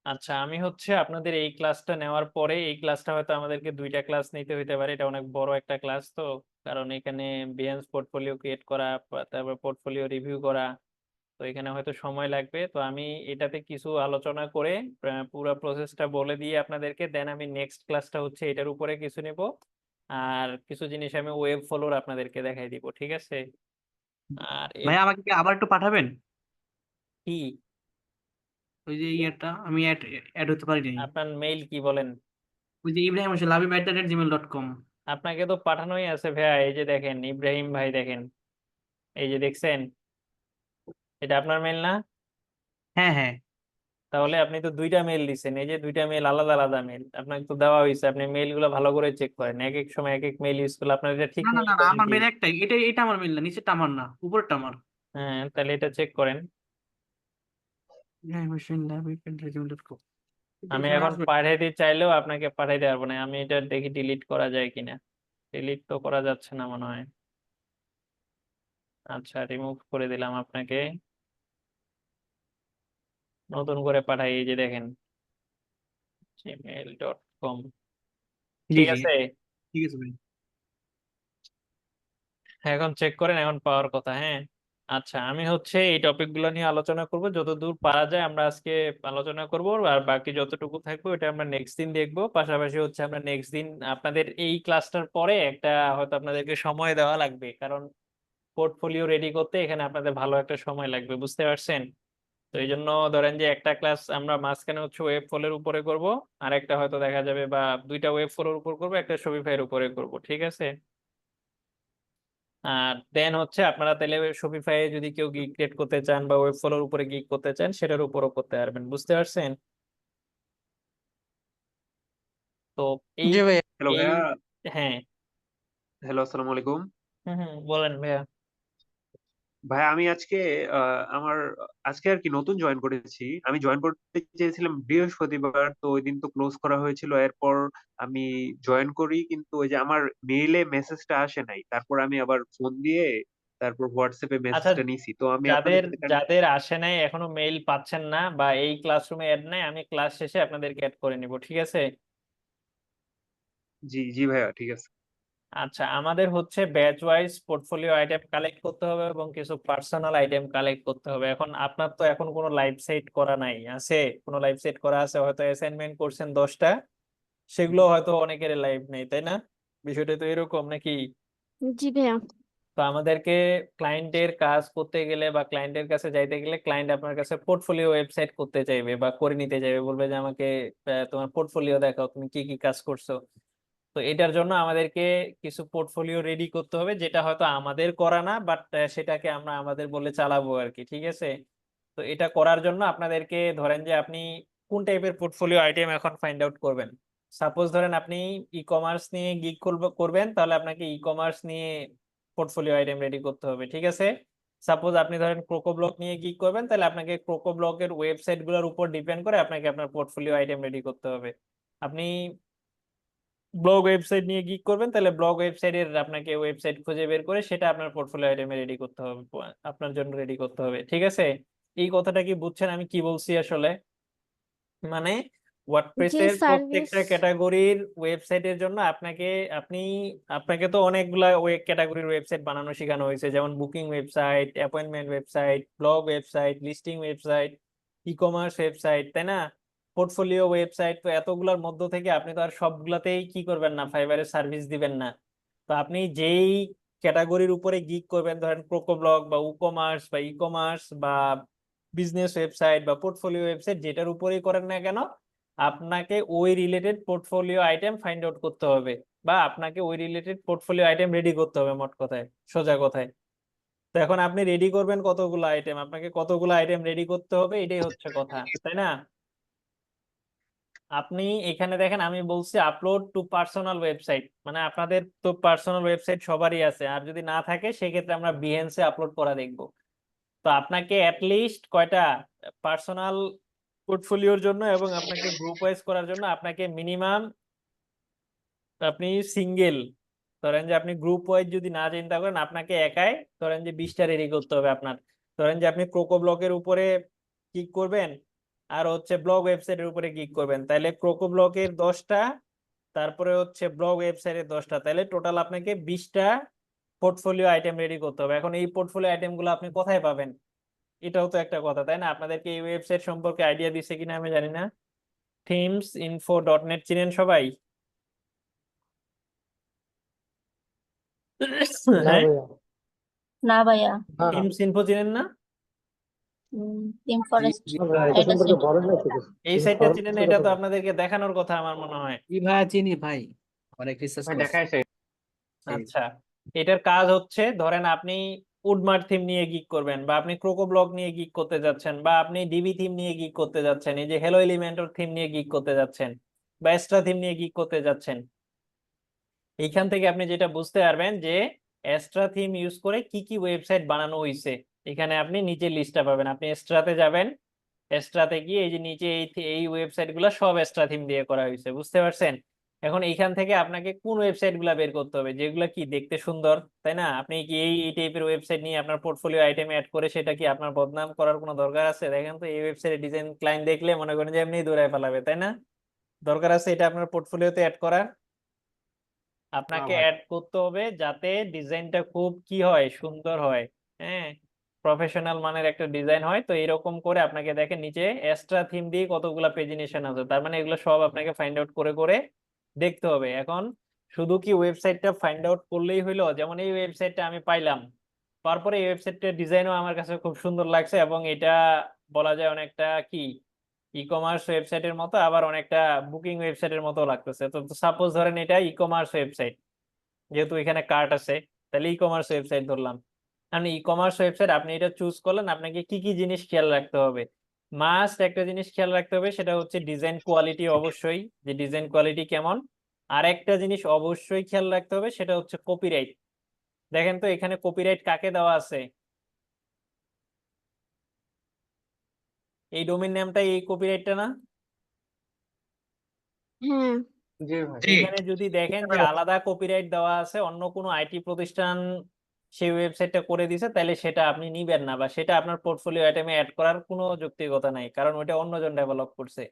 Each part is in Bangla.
আচ্ছা, আমি হচ্ছে আপনাদের এই ক্লাসটা নেওয়ার পরে এই ক্লাসটা হয়তো আমাদেরকে 2টা ক্লাস নিতে হইতে পারে। এটা অনেক বড় একটা ক্লাস তো, কারণ এখানে বিহেন্স পোর্টফোলিও ক্রিয়েট করা, তারপর পোর্টফোলিও রিভিউ করা, তো এখানে হয়তো সময় লাগবে। তো আমি এটাতে কিছু আলোচনা করে পুরো প্রসেসটা বলে দিয়ে আপনাদেরকে, দেন আমি নেক্সট ক্লাসটা হচ্ছে এটার উপরে কিছু নেব, আর কিছু জিনিস আমি ওয়েব ফলোর আপনাদেরকে দেখাই দিব, ঠিক আছে? আর ভাই আমাকে কি আবার একটু পাঠাবেন? কি ওই যে ইয়েটা আমি অ্যাড অ্যাড হতে পারি নাই। আপনার মেইল কি বলেন? ওই যে ইব্রাহিম হোসেন labiব@gmail.com। আপনাকে তো পাঠানোই আছে ভাইয়া, এই যে দেখেন ইব্রাহিম ভাই, দেখেন এই যে দেখছেন, এটা আপনার মেল না? হ্যাঁ হ্যাঁ। তাহলে আপনি তো 2টা মেল দিচ্ছেন, এই যে 2টা মেল আলাদা আলাদা মেল আপনাকে তো দেওয়া হয়েছে। আপনি মেল গুলো ভালো করে চেক করেন, এক এক সময় এক এক মেল ইউজ করলে আপনার এটা ঠিক না না মেল না না, আমার নাকি? মেল একটাই, এটা আমার মেল না, নিচেরটা আমার না, উপরেরটা আমার। হ্যাঁ, তাহলে এটা চেক করেন। ইব্রাহিম হোসেন labib@gmail.com। এটা আমি এখানে এখন আসবে? পাঠাইতে চাইলেও আপনাকে পাঠাইতে পারবো না। আমি এটা দেখি ডিলিট করা যায় কিনা। ডিলিট তো করা যাচ্ছে না মনে হয়। আচ্ছা, রিমুভ করে দিলাম আপনাকে, নতুন করে পাঠাই, এই যে দেখেন gmail.com। জি ঠিক জি, আছে, ঠিক আছে ভাই। এখন চেক করেন, এখন পাওয়ার কথা। হ্যাঁ, আচ্ছা, আমি হচ্ছে এই টপিক গুলো নিয়ে আলোচনা করব, যতদূর পারা যায় আমরা আজকে আলোচনা করব, আর বাকি যতটুকু থাকবে ওটা আমরা নেক্সট দিন দেখবো। পাশাপাশি হচ্ছে আমরা নেক্সট দিন আপনাদের এই ক্লাসটার পরে একটা হয়তো আপনাদেরকে সময় দেওয়া লাগবে, কারণ পোর্টফোলিও রেডি করতে এখানে আপনাদের ভালো একটা সময় লাগবে, বুঝতে পারছেন? তো এই জন্য ধরেন যে একটা ক্লাস আমরা মাঝখানে হচ্ছে ওয়েব ফলের উপরে করব, আর একটা হয়তো দেখা যাবে, বা 2টা ওয়েব ফলের উপর করবো, একটা শপিফাই এর উপরে করব, ঠিক আছে? আর দেন হচ্ছে আপনারা তাহলে শপিফাই যদি কেউ গিগ ক্রিয়েট করতে চান বা ওয়েব ফলোর উপরে গিগ করতে চান, সেটার উপরও করতে পারবেন, বুঝতে পারছেন? তো এই জি ভাই। হ্যালো এই ভাইয়া। হ্যাঁ। হ্যালো, আসসালামু আলাইকুম। হুম হুম, বলেন ভাইয়া। ভাইয়া আমি আজকে আমার আজকে আর কি নতুন জয়েন করেছি। আমি জয়েন করতে চেয়েছিলাম বৃহস্পতিবার, তো ওই দিন তো ক্লোজ করা হয়েছিল। এরপর আমি জয়েন করি, কিন্তু ওই যে আমার মেইলে মেসেজটা আসে নাই। তারপর আমি আবার ফোন দিয়ে তারপর হোয়াটসঅ্যাপে আচ্ছা, মেসেজটা নিছি। তো আমি আপনাদের যাদের সাথে যাদের আসে নাই, এখনো মেইল পাচ্ছেন না বা এই ক্লাসরুমে অ্যাড নাই, আমি ক্লাস শেষে আপনাদেরকে অ্যাড করে নিব, ঠিক আছে? জি জি ভাইয়া, ঠিক আছে। আচ্ছা, আমাদের হচ্ছে batch wise portfolio item collect করতে হবে এবং কিছু পার্সোনাল আইটেম কালেক্ট করতে হবে। এখন আপনার তো এখন কোনো লাইভ সেট করা নাই, আছে? কোনো লাইভ সেট করা আছে হয়তো, অ্যাসাইনমেন্ট করছেন 10টা, সেগুলো হয়তো অনেকের লাইভ নেই, তাই না? বিষয়টা তো এরকম নাকি? জি ভাইয়া। তো আমাদেরকে ক্লায়েন্টের কাজ করতে গেলে বা ক্লায়েন্টের কাছে যাইতে গেলে, ক্লায়েন্ট আপনার কাছে পোর্টফোলিও ওয়েবসাইট করতে চাইবে বা করে নিতে চাইবে, বলবে যে আমাকে তোমার পোর্টফোলিও দেখাও, তুমি কি কি কাজ করছো। তো এটার জন্য আমাদেরকে কিছু পোর্টফোলিও রেডি করতে হবে, যেটা হয়তো আমাদের করা না, বাট সেটাকে আমরা আমাদের বলে চালাবো আর কি, ঠিক আছে? তো এটা করার জন্য আপনাদেরকে, ধরেন যে আপনি কোন টাইপের পোর্টফোলিও আইটেম এখন ফাইন্ড আউট করবেন। সাপোজ ধরেন আপনি ই কমার্স নিয়ে গিগ করবেন, তাহলে আপনাকে ই কমার্স নিয়ে পোর্টফোলিও আইটেম রেডি করতে হবে, ঠিক আছে? সাপোজ আপনি ধরেন ক্রোকো ব্লক নিয়ে গিগ করবেন, তাহলে আপনাকে ক্রোকো ব্লকের ওয়েবসাইট গুলোর উপর ডিপেন্ড করে আপনাকে আপনার পোর্টফোলিও আইটেম রেডি করতে হবে। আপনি ব্লগ ওয়েবসাইট নিয়ে গিগ করবেন, তাহলে ব্লগ ওয়েবসাইটের আপনাকে ওয়েবসাইট খুঁজে বের করে সেটা আপনার পোর্টফোলিও আইটেমে রেডি করতে হবে, আপনার জন্য রেডি করতে হবে, ঠিক আছে? এই কথাটা কি বুঝছেন আমি কি বলছি আসলে? মানে যে ওয়ার্ডপ্রেসের সার্ভিস প্রত্যেকটা ক্যাটাগরির ওয়েবসাইটের জন্য আপনি আপনাকে তো অনেকগুলা ক্যাটাগরির ওয়েবসাইট বানানো শেখানো হয়েছে, যেমন booking website, appointment website, blog website, listing website, e commerce website, তাই না? Portfolio website. তো এতগুলার মধ্য থেকে আপনি তো আর সবগুলাতেই কি করবেন না, ফাইবারের সার্ভিস দিবেন না। তো আপনি যেই ক্যাটাগরির উপরে গিগ করবেন, ধরেন কোকো ব্লগ বা উকমার্স বা ই কমার্স বা বিজনেস ওয়েবসাইট বা পোর্টফোলিও ওয়েবসাইট, যেটার উপরেই করেন না কেন, আপনাকে ওই related portfolio item find out করতে হবে, বা আপনাকে ওই রিলেটেড পোর্টফোলিও আইটেম রেডি করতে হবে, মোট কথায়, সোজা কথায়। তো এখন আপনি রেডি করবেন কতগুলো আইটেম, আপনাকে কতগুলো আইটেম রেডি করতে হবে, এটাই হচ্ছে কথা, তাই না? আপনি এখানে দেখেন, আমি বলছি আপলোড টু পার্সোনাল ওয়েবসাইট, মানে আপনাদের তো পার্সোনাল ওয়েবসাইট সবারই আছে, আর যদি না থাকে সেক্ষেত্রে আমরা বিহেন্সে আপলোড করা দেখবো। তো আপনাকে অ্যাটলিস্ট কয়টা পার্সোনাল পোর্টফোলিওর জন্য এবং আপনাকে গ্রুপ ওয়াইজ করার জন্য আপনাকে মিনিমাম, আপনি সিঙ্গেল, ধরেন যে আপনি গ্রুপ ওয়াইজ যদি না চিন্তা করেন, আপনাকে একাই ধরেন যে 20টা রেডি করতে হবে আপনার। ধরেন যে আপনি ক্রোকো ব্লকের উপরে ক্লিক করবেন, আর হচ্ছে ব্লগ ওয়েবসাইটের উপরে ক্লিক করবেন, তাহলে ক্রোকো ব্লগের 10টা, তারপরে হচ্ছে ব্লগ ওয়েবসাইটের 10টা, তাহলে টোটাল আপনাকে 20টা পোর্টফোলিও আইটেম রেডি করতে হবে। এখন এই পোর্টফোলিও আইটেম গুলো আপনি কোথায় পাবেন, এটাও তো একটা কথা, তাই না? আপনাদেরকে এই ওয়েবসাইট সম্পর্কে আইডিয়া দিচ্ছে কিনা আমি জানি না। themesinfo.net চিনেন সবাই? না হ্যাঁ, ভাইয়া, না ভাইয়া, না থিমস ইনফো চিনেন না? টিম ফরেস্ট না ভাইয়া, এটা এটা সম্পর্কে চিনি। বলেন না একটু কিছু। এই সাইটটা Inform চিনেন না? কিছু এটা কথা তো বলেন। আপনাদেরকে দেখানোর কথা আমার মনে হয়। ই ভাইয়া চিনি ভাই, অনেক রিসার্চ ভাই করছি। দেখাইছে। আচ্ছা, এটার কাজ হচ্ছে ধরেন আপনি উডমার্ট থিম নিয়ে গিক করবেন, বা আপনি ক্রোকো ব্লক নিয়ে গিক করতে যাচ্ছেন, বা আপনি ডিবি থিম নিয়ে গিক করতে যাচ্ছেন, এই যে হ্যালো এলিমেন্টর থিম নিয়ে গিক করতে যাচ্ছেন, বা এক্সট্রা থিম নিয়ে গিক করতে যাচ্ছেন। এইখান থেকে আপনি যেটা বুঝতে পারবেন যে এক্সট্রা থিম ইউজ করে কি কি ওয়েবসাইট বানানো হয়েছে, এখানে আপনি নিচে লিস্টটা পাবেন। আপনি এক্সট্রাতে যাবেন, এক্সট্রাতে গিয়ে এই যে নিচে এই ওয়েবসাইট গুলা সব এক্সট্রা থিম দিয়ে করা হয়েছে, বুঝতে পারছেন? এখন এইখান থেকে আপনাকে কোন ওয়েবসাইট গুলা বের করতে হবে যেগুলা কি দেখতে সুন্দর, তাই না? আপনি কি এই টাইপের ওয়েবসাইট নিয়ে আপনার পোর্টফোলিও আইটেম অ্যাড করে সেটা কি আপনার বদনাম করার কোনো দরকার আছে? দেখেন তো, এই ওয়েবসাইটের ডিজাইন ক্লায়েন্ট দেখলে মনে করেন যে এমনি দৌড়ায় পালাবে, তাই না? দরকার আছে এটা আপনার পোর্টফোলিওতে অ্যাড করার? আপনাকে ভাই। অ্যাড করতে হবে যাতে ডিজাইনটা খুব কি হয়, সুন্দর হয়, হ্যাঁ, প্রফেশনাল মানের একটা ডিজাইন হয়। তো এরকম করে আপনাকে দেখেন নিচে এক্সট্রা থিম দিয়ে কতগুলা পেজিনেশন আছে, তার মানে এগুলো সব আপনাকে ফাইন্ড আউট করে করে দেখতে হবে। এখন শুধু কি ওয়েবসাইটটা ফাইন্ড আউট করলেই হইলো? যেমন এই ওয়েবসাইটটা আমি পাইলাম, তারপরে এই ওয়েবসাইটটার ডিজাইনও আমার কাছে খুব সুন্দর লাগছে, এবং এটা বলা যায় অনেকটা কি ই কমার্স ওয়েবসাইটের মতো, আবার অনেকটা বুকিং ওয়েবসাইটের মতো লাগতেছে। তো সাপোজ ধরেন এটা ই কমার্স ওয়েবসাইট, যেহেতু এখানে কার্ট আছে, তাহলে ই কমার্স ওয়েবসাইট ধরলাম। কারণ ই কমার্স ওয়েবসাইট আপনি এটা চুজ করলেন, আপনাকে কি কি জিনিস খেয়াল রাখতে হবে? মাস্ট একটা জিনিস খেয়াল রাখতে হবে, সেটা হচ্ছে ডিজাইন কোয়ালিটি, অবশ্যই যে ডিজাইন কোয়ালিটি কেমন। আর একটা জিনিস অবশ্যই খেয়াল রাখতে হবে, সেটা হচ্ছে কপিরাইট। দেখেন তো এখানে কপিরাইট কাকে দেওয়া আছে? এই ডোমেইন নেমটা এই কপিরাইটটা না? হ্যাঁ, জি ভাই। এখানে যদি দেখেন যে আলাদা কপিরাইট দেওয়া আছে, অন্য কোনো আইটি প্রতিষ্ঠান সেই ওয়েবসাইটটা করে দিছে, তাহলে সেটা আপনি নিবেন না, বা সেটা আপনার পোর্টফোলিও আইটেমে অ্যাড করার কোনো যৌক্তিকতা নাই, কারণ ওইটা অন্যজন ডেভেলপ করছে।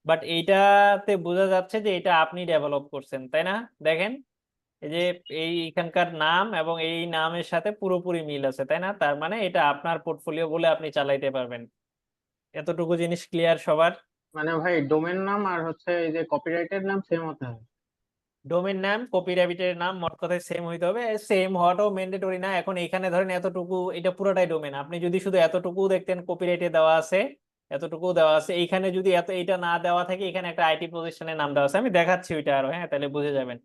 বাট এইটাতে বোঝা যাচ্ছে যে এটা আপনি ডেভেলপ করছেন, তাই না? দেখেন এই যে এখানকার নাম এবং এই নামের সাথে পুরোপুরি মিল আছে, তাই না? তার মানে এটা আপনার পোর্টফোলিও বলে আপনি চালাইতে পারবেন। এতটুকু জিনিস ক্লিয়ার সবার? মানে ভাই, ডোমেন নাম আর হচ্ছে এই যে কপিরাইটের নাম সেম হতে হবে। ডোমেন নাম কপিরাইটের নাম মোট কথায় সেম হইতে হবে। সেম হওয়াটাও ম্যান্ডেটরি না। এখন এখানে ধরেন এতটুকু, এটা পুরোটাই ডোমেন, আপনি যদি শুধু এতটুকু দেখতেন কপিরাইটে দেওয়া আছে, এতটুকু দেওয়া আছে, এইখানে যদি এত এটা না দেওয়া থাকে, এখানে একটা আইটি প্রতিষ্ঠানের নাম দেওয়া আছে, আমি দেখাচ্ছি ওইটা আরো, হ্যাঁ, তাহলে বুঝে যাবেন।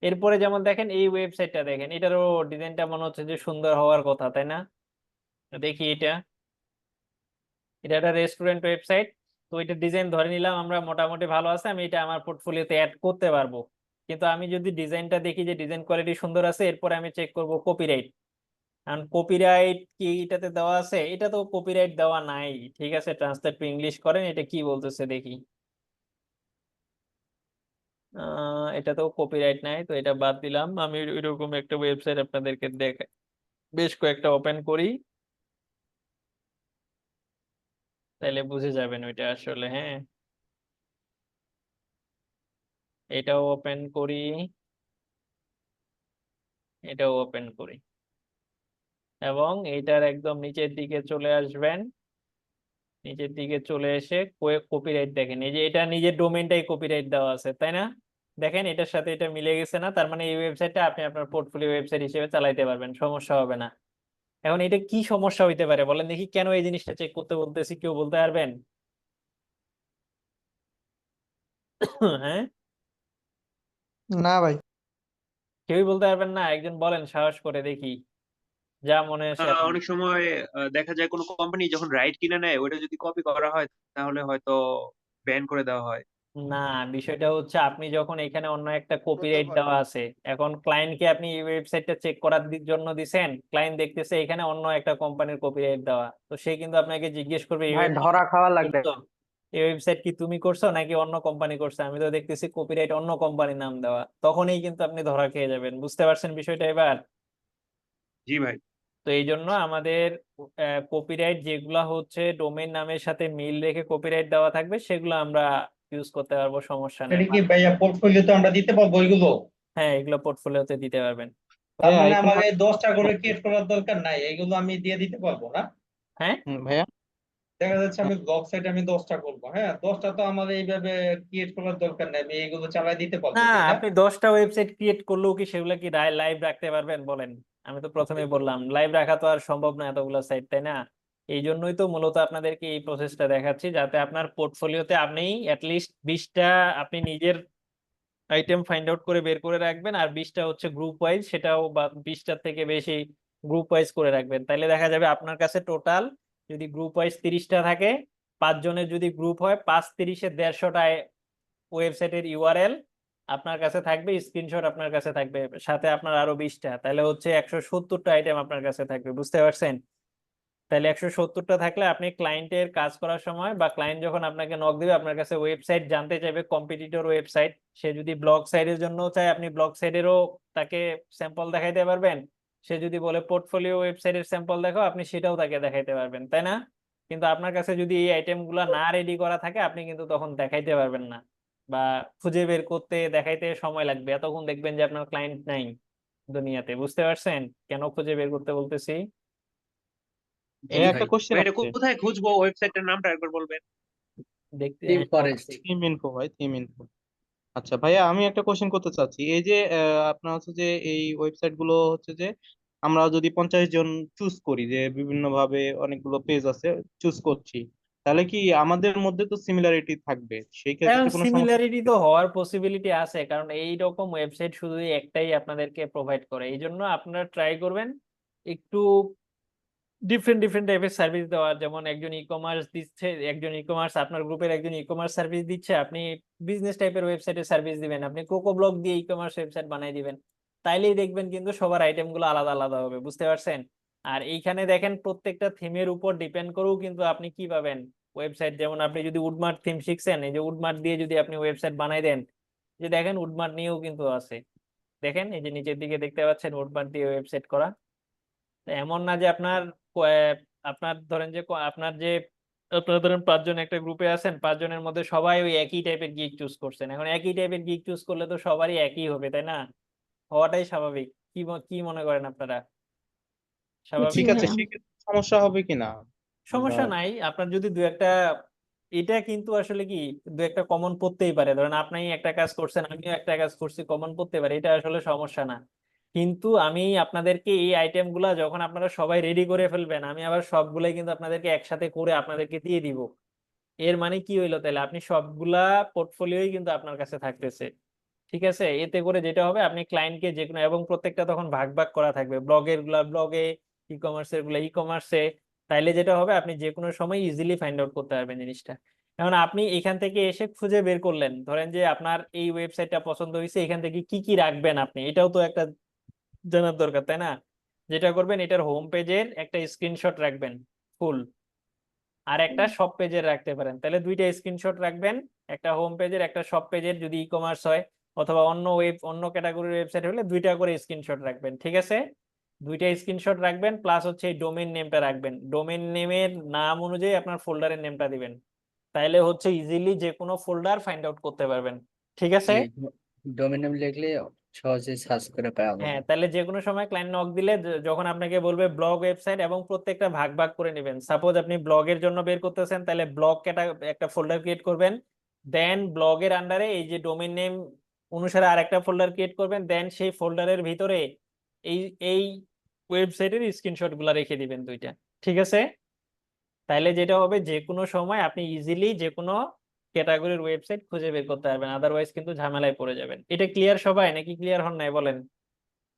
এরপরে যেমন দেখেন এই ওয়েবসাইটটা দেখেন, এটারও ডিজাইনটা মনে হচ্ছে যে সুন্দর হওয়ার কথা, তাই না? দেখি এটা, এটা একটা রেস্টুরেন্ট ওয়েবসাইট। তো এটা ডিজাইন ধরে নিলাম আমরা মোটামুটি ভালো আছে, আমি এটা আমার পোর্টফোলিওতে অ্যাড করতে পারবো। কিন্তু আমি যদি ডিজাইনটা দেখি যে ডিজাইন কোয়ালিটি সুন্দর আছে, এরপরে আমি চেক করব কপিরাইট। কারণ কপিরাইট কি এটাতে দেওয়া আছে? এটা তো কপিরাইট দেওয়া নাই। ঠিক আছে, ট্রান্সলেট টু ইংলিশ করেন, এটা কি বলতেছে দেখি। এটা তো কপিরাইট নাই, তো এটা বাদ দিলাম। আমি এরকম একটা ওয়েবসাইট আপনাদেরকে দেখাই, বেশ কয়েকটা ওপেন করি, তাহলে বুঝে যাবেন ওইটা আসলে। হ্যাঁ, এটাও ওপেন করি, এটাও ওপেন করি, এবং এইটার একদম নিচের দিকে চলে আসবেন। নিচের দিকে চলে এসে কপিরাইট দেখেন, এই যে এটা নিজের ডোমেইনটাই কপিরাইট দেওয়া আছে, তাই না? দেখেন এটার সাথে এটা মিলে গেছে না? তার মানে এই ওয়েবসাইটটা আপনি আপনার পোর্টফোলিও ওয়েবসাইট হিসেবে চালাইতে পারবেন, সমস্যা হবে না। এখন এটা কি সমস্যা হইতে পারে বলেন দেখি? কেন এই জিনিসটা চেক করতে বলতেছি, কেউ বলতে পারবেন? হ্যাঁ, না ভাই, কেউই বলতে পারবেন না? একজন বলেন সাহস করে দেখি, যা মনে আসে আপনার। অনেক সময় দেখা যায় কোনো কোম্পানি যখন রাইট কিনে নেয়, ওটা যদি কপি করা হয় তাহলে হয়তো ব্যান করে দেওয়া হয়। না, বিষয়টা হচ্ছে আপনি যখন এখানে অন্য একটা কপিরাইট দেওয়া আছে, এখন ক্লায়েন্টকে আপনি এই ওয়েবসাইটটা চেক করার জন্য দিছেন, ক্লায়েন্ট দেখতেছে এখানে অন্য একটা কোম্পানির কপিরাইট দেওয়া, তো সে কিন্তু আপনাকে জিজ্ঞেস করবে এই ভাই website ধরা খাওয়া কি লাগবে। করছো? এই ওয়েবসাইট কি তুমি করছো নাকি অন্য কোম্পানি করছে? আমি তো দেখতেছি কপিরাইট অন্য কোম্পানির নাম দেওয়া, তখনই কিন্তু আপনি ধরা খেয়ে যাবেন। বুঝতে পারছেন বিষয়টা এবার? জি ভাই। তো এই জন্য আমাদের কপিরাইট যেগুলা হচ্ছে ডোমেইন নামের সাথে মিল রেখে কপিরাইট দেওয়া থাকবে সেগুলো আমরা ইউজ করতে পারবো, সমস্যা নেই। এটা কি ভাইয়া পোর্টফোলিওতে আমরা দিতে পারবো ওইগুলো? হ্যাঁ, এগুলো পোর্টফোলিওতে দিতে পারবেন। তার ভাইয়া মানে এখানে আমাকে 10টা করে ক্রিয়েট করার দরকার নাই, এইগুলো আমি দিয়ে দিতে পারবো না? হ্যাঁ, ভাইয়া দেখা যাচ্ছে আমি ব্লগ সাইটে আমি 10টা করবো, হ্যাঁ 10টা তো আমার এইভাবে ক্রিয়েট করার দরকার নাই, আমি এইগুলো চালাই দিতে পারবো, না তাই না? আপনি 10টা ওয়েবসাইট ক্রিয়েট করলেও কি সেগুলো কি লাইভ রাখতে পারবেন বলেন? আমি তো প্রথমেই বললাম লাইভ রাখা তো আর সম্ভব না এতগুলো সাইট, তাই না? এই জন্যই তো মূলত আপনাদেরকে এই প্রসেসটা দেখাচ্ছি, যাতে আপনার পোর্টফোলিওতে আপনি অ্যাটলিস্ট 20টা আপনি নিজের আইটেম ফাইন্ড আউট করে বের করে রাখবেন, আর 20টা হচ্ছে গ্রুপ ওয়াইজ, সেটাও বা 20টার থেকে বেশি গ্রুপ ওয়াইজ করে রাখবেন। তাইলে দেখা যাবে আপনার কাছে টোটাল যদি গ্রুপ ওয়াইজ 30টা থাকে, 5 জনের যদি গ্রুপ হয়, 5 30-এ 150টা ওয়েবসাইটের ইউআরএল আপনার কাছে থাকবে, স্ক্রিনশট আপনার কাছে থাকবে, সাথে আপনার আরো 20টা, তাহলে হচ্ছে 170টা আইটেম আপনার কাছে থাকবে। বুঝতে পারছেন? তাহলে 170টা থাকলে আপনি ক্লায়েন্টের কাজ করার সময় বা ক্লায়েন্ট যখন আপনাকে নক দিবে, আপনার কাছে ওয়েবসাইট জানতে চাইবে, কম্পিটিটর ওয়েবসাইট, সে যদি ব্লগ সাইটের জন্য চায় আপনি ব্লগ সাইটেরও তাকে স্যাম্পল দেখাইতে পারবেন। সে যদি বলে পোর্টফোলিও ওয়েবসাইটের স্যাম্পল দেখাও, আপনি সেটাও তাকে দেখাইতে পারবেন, তাই না? কিন্তু আপনার কাছে যদি এই আইটেম গুলা না রেডি করা থাকে, আপনি কিন্তু তখন দেখাইতে পারবেন না, বা খুঁজে বের করতে দেখাইতে সময় লাগবে, এতক্ষণ দেখবেন যে আপনার ক্লায়েন্ট নাই দুনিয়াতে। বুঝতে পারছেন কেন খুঁজে বের করতে বলতেছি? এই একটা কোশ্চেন ভাই এটা আছে। কোথায় খুঁজবো? ওয়েবসাইটের নামটা একবার বলবেন? দেখতে টিম ফরেস্ট। থিম ইনফো ভাই, থিম ইনফো। আচ্ছা ভাইয়া, আমি একটা কোশ্চেন করতে চাচ্ছি। এই যে আপনার হচ্ছে যে এই ওয়েবসাইট গুলো হচ্ছে যে আমরা যদি 50 জন চুজ করি, যে বিভিন্ন ভাবে অনেকগুলো পেজ আছে চুজ করছি, তাহলে কি আমাদের মধ্যে তো সিমিলারিটি থাকবে, সেই এখন ক্ষেত্রে কোনো সমস্যা সিমিলারিটি হবে? তো হওয়ার পসিবিলিটি আছে, কারণ এই রকম ওয়েবসাইট শুধু একটাই আপনাদেরকে প্রোভাইড করে। এই জন্য আপনারা ট্রাই করবেন একটু ডিফারেন্ট ডিফারেন্ট টাইপের সার্ভিস দেওয়ার। যেমন একজন ই কমার্স দিচ্ছে, একজন ই কমার্স আপনার গ্রুপের একজন ই কমার্স সার্ভিস দিচ্ছে, আপনি বিজনেস টাইপের ওয়েবসাইটের সার্ভিস দিবেন, আপনি কোকো ব্লগ দিয়ে ই কমার্স ওয়েবসাইট বানাই দিবেন। তাইলেই দেখবেন কিন্তু সবার আইটেম গুলো আলাদা আলাদা হবে। বুঝতে পারছেন? আর এইখানে দেখেন প্রত্যেকটা থিমের উপর ডিপেন্ড করেও কিন্তু আপনি কি পাবেন ওয়েবসাইট। যেমন আপনি যদি উডমার্ট থিম শিখছেন, এই যে উডমার্ট দিয়ে যদি আপনি ওয়েবসাইট বানাই দেন, যে দেখেন উডমার্ট নিয়েও কিন্তু আছে, দেখেন এই যে নিচের দিকে দেখতে পাচ্ছেন উডমার্ট দিয়ে ওয়েবসাইট করা। তো এমন না যে আপনার আপনার ধরেন যে আপনার যে আপনারা ধরেন 5 জন একটা গ্রুপে আছেন, 5 জনের মধ্যে সবাই ওই একই টাইপের গিগ চুজ করছেন। এখন একই টাইপের গিগ চুজ করলে তো সবারই একই হবে, তাই না? হওয়াটাই স্বাভাবিক। কি মনে করেন আপনারা? জি স্বাভাবিক? ঠিক আছে, ভাইয়া। সেক্ষেত্রে সমস্যা হবে কিনা? আমরা সমস্যা নাই, আপনার যদি দু একটা, এটা কিন্তু আসলে কি দু একটা কমন পড়তেই পারে। ধরেন আপনি একটা কাজ করছেন, আমিও একটা কাজ করছি, কমন পড়তে পারে, এটা আসলে সমস্যা না। কিন্তু আমি আপনাদেরকে এই আইটেম গুলা যখন আপনারা সবাই রেডি করে ফেলবেন, আমি আবার সবগুলাই কিন্তু আপনাদেরকে একসাথে করে আপনাদেরকে দিয়ে দিব। এর মানে কি হইলো? তাহলে আপনি সবগুলা পোর্টফোলিওই কিন্তু আপনার কাছে থাকতেছে। ঠিক আছে? এতে করে যেটা হবে, আপনি ক্লায়েন্টকে যে কোনো, এবং প্রত্যেকটা তখন ভাগ ভাগ করা থাকবে, ব্লগের গুলা ব্লগে, ই কমার্সের গুলা ই কমার্সে। তাইলে যেটা হবে, আপনি যে কোনো সময় ইজিলি ফাইন্ড আউট করতে পারবেন জিনিসটা। এখন আপনি এখান থেকে এসে খুঁজে বের করলেন, ধরেন যে আপনার এই ওয়েবসাইটটা পছন্দ হয়েছে, এখান থেকে কি কি রাখবেন আপনি, এটাও তো একটা জানার দরকার, তাই না? যেটা করবেন, এটার হোম পেজের একটা স্ক্রিনশট রাখবেন ফুল, আর একটা সব পেজের রাখতে পারেন। তাহলে দুইটা স্ক্রিনশট রাখবেন, একটা হোম পেজের একটা সব পেজের, যদি ই কমার্স হয়, অথবা অন্য ক্যাটাগরির ওয়েবসাইট হলে দুইটা করে স্ক্রিনশট রাখবেন। ঠিক আছে? দুইটা স্ক্রিনশট রাখবেন, প্লাস হচ্ছে এই ডোমেইন নেমটা রাখবেন। ডোমেইন নেমের নাম অনুযায়ী আপনার ফোল্ডারের নেমটা দিবেন, তাইলে হচ্ছে ইজিলি যে কোনো ফোল্ডার ফাইন্ড আউট করতে পারবেন। ঠিক আছে? ডোমেন নেম লিখলে সহজে সার্চ করে পাওয়া হ্যাঁ, যাবে। তাহলে যে কোনো সময় ক্লায়েন্ট নক দিলে যখন আপনাকে বলবে ব্লগ ওয়েবসাইট, এবং প্রত্যেকটা ভাগ ভাগ করে নেবেন। সাপোজ আপনি ব্লগের জন্য বের করতেছেন, তাহলে ব্লগ একটা ফোল্ডার ক্রিয়েট করবেন, দেন ব্লগের আন্ডারে এই যে ডোমেইন নেম অনুসারে আরেকটা ফোল্ডার ক্রিয়েট করবেন, দেন সেই ফোল্ডারের ভিতরে এই এই ওয়েবসাইটের স্ক্রিনশট গুলা রেখে দিবেন দুইটা। ঠিক আছে? তাইলে যেটা হবে, যে কোনো সময় আপনি ইজিলি যে কোনো ক্যাটাগরির ওয়েবসাইট খুঁজে বের করতে পারবেন, আদারওয়াইজ কিন্তু ঝামেলায় পড়ে যাবেন। এটা ক্লিয়ার সবাই, নাকি ক্লিয়ার হন নাই বলেন?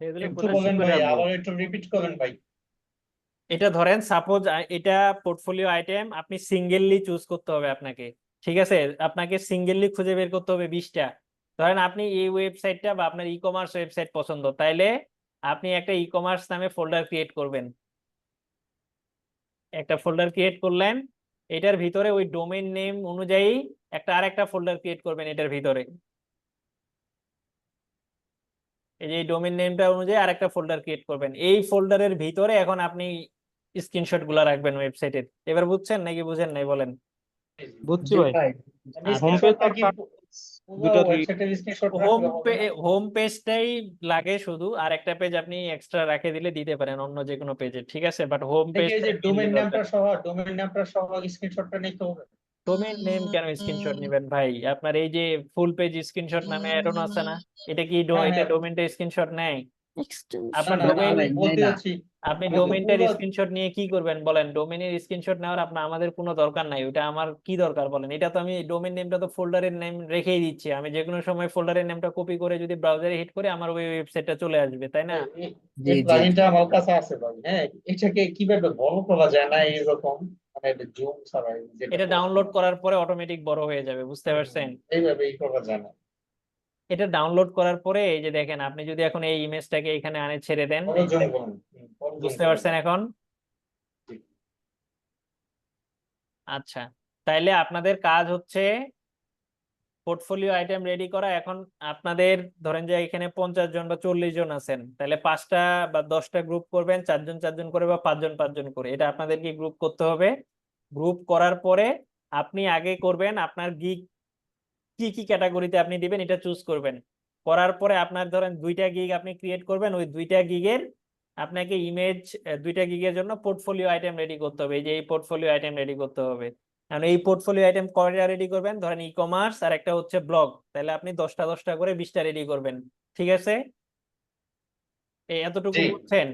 এগুলো একটু পুরো বলেন শিখে ভাই, রাখবো। আবার একটু রিপিট করেন ভাই। এটা ধরেন সাপোজ এটা পোর্টফোলিও আইটেম, আপনি সিঙ্গেললি চুজ করতে হবে আপনাকে। ঠিক আছে? আপনাকে সিঙ্গেললি খুঁজে বের করতে হবে 20টা। ধরেন আপনি এই ওয়েবসাইটটা বা আপনার ই কমার্স ওয়েবসাইট পছন্দ, তাইলে আপনি একটা ই কমার্স নামে ফোল্ডার ক্রিয়েট করবেন। একটা ফোল্ডার ক্রিয়েট করলেন, এটার ভিতরে ওই ডোমেইন নেম অনুযায়ী আরেকটা ফোল্ডার ক্রিয়েট করবেন এটার ভিতরে। এই যে ডোমেইন নেমটা অনুযায়ী আরেকটা ফোল্ডার ক্রিয়েট করবেন। এই ফোল্ডারের ভিতরে এখন আপনি স্ক্রিনশট গুলা রাখবেন ওয়েবসাইটের। এবার বুঝছেন নাকি বুঝেন নাই বলেন? বুঝছি জি ভাই। ভাই। আমি হোম পেজ স্ক্রিনশটটা কি পুরো দুইটা ওয়েবসাইটের স্ক্রিনশট রাখলে হবে না? হোম পেজটাই লাগে শুধু, আর একটা পেজ আপনি এক্সট্রা রাখে দিলে দিতে পারেন অন্য যে কোনো পেজে, ঠিক আছে? বাট হোম দেখি এই পেজটাই যে মেইনলি দরকার। ডোমেইন নামটা সহ স্ক্রিনশটটা নিতে হবে। ডোমেইন নেম কেন স্ক্রিনশট নেবেন ভাই? আপনার এই যে ফুল পেজ স্ক্রিনশট নামে অ্যাড অন আছে না, এটা কি হ্যাঁ এটা হ্যাঁ, ডোমেইনটা স্ক্রিনশট নেয়? না আপনার না ডোমেইন আমি বলতে না। যাচ্ছি আপনি আমি তো ডোমেইনটার পুরো স্ক্রিনশট নিয়ে কি করবেন বলেন? ডোমেইনের স্ক্রিনশট নেওয়ার আমাদের কোনো দরকার নাই, ওটা আমার কি দরকার বলেন? এটা তো আমি ডোমেইন নেমটা তো ফোল্ডারের নেম রেখেই দিচ্ছি, আমি যে কোনো সময় ফোল্ডারের নেমটা কপি করে যদি ব্রাউজারে হিট করে আমার ওই ওয়েবসাইটটা চলে আসবে, তাই না? এই জি এই জি প্লাগইনটা আমার কাছে আছে ভাই। হ্যাঁ, এটাকে কিভাবে বড় করা যায় না এরকম, মানে জুম ছাড়া যেটা এটা ডাউনলোড করার পরে অটোমেটিক বড় হয়ে যাবে, বুঝতে পারছেন? এইভাবে করা যায় না। এটা ডাউনলোড করার পরে এই যে দেখেন, আপনি যদি এখন এই ইমেজটাকে এখানে আনে ছেড়ে দেন, বড় এই যে জুম দেখেন, করুন, বড় জুম বুঝতে করুন। পারছেন এখন? জি। আচ্ছা, তাইলে আপনাদের কাজ হচ্ছে পোর্টফোলিও আইটেম রেডি করা। এখন আপনাদের ধরেন যে এখানে 50 জন বা 40 জন আছেন, তাহলে 5টা বা 10টা গ্রুপ করবেন, 4 জন 4 জন করে বা 5 জন 5 জন করে, এটা আপনাদেরকে গ্রুপ করতে হবে। গ্রুপ করার পরে আপনি আগে করবেন আপনার গিগ কি কি ক্যাটাগরিতে আপনি দিবেন এটা চুজ করবেন। করার পরে আপনার ধরেন 2টা গিগ আপনি ক্রিয়েট করবেন, ওই 2টা গিগের আপনাকে ইমেজ, 2টা গিগের জন্য পোর্টফোলিও আইটেম রেডি করতে হবে। এই যে এই পোর্টফোলিও আইটেম রেডি করতে হবে। কারণ এই পোর্টফোলিও আইটেম কয়টা রেডি করবেন? ধরেন ই কমার্স আর একটা হচ্ছে ব্লগ, তাহলে আপনি 10টা 10টা করে 20টা রেডি করবেন, ঠিক আছে? এই এতটুকু জি বুঝছেন?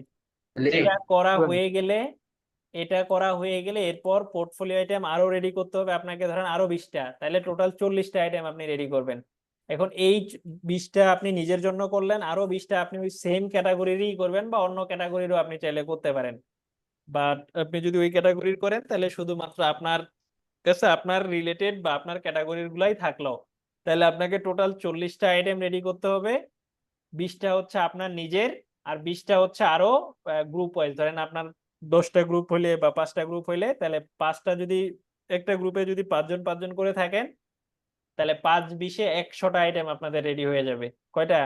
জি এটা করা হয়ে গেলে এরপর পোর্টফোলিও আইটেম আরো রেডি করতে হবে আপনাকে, ধরেন আরো 20টা, তাহলে টোটাল 40টা আইটেম আপনি রেডি করবেন। এখন এই 20টা আপনি নিজের জন্য করলেন, আরো 20টা আপনি ওই সেম ক্যাটাগরিরই করবেন বা অন্য ক্যাটাগরিরও আপনি চাইলে করতে পারেন। বাট আপনি যদি ওই ক্যাটাগরির করেন তাহলে শুধুমাত্র আপনার কাছে আপনার রিলেটেড বা আপনার ক্যাটাগরির গুলাই থাকলো, তাহলে আপনাকে টোটাল 40টা আইটেম রেডি করতে হবে। 20টা হচ্ছে আপনার নিজের, আর 20টা হচ্ছে আরো গ্রুপ ওয়াইজ। ধরেন আপনার 10টা গ্রুপ হইলে বা 5টা গ্রুপ হইলে, তাহলে 5টা যদি একটা গ্রুপে যদি 5 জন 5 জন করে থাকেন, তাহলে 5 20-এ 100টা আইটেম আপনাদের রেডি হয়ে যাবে। কয়টা?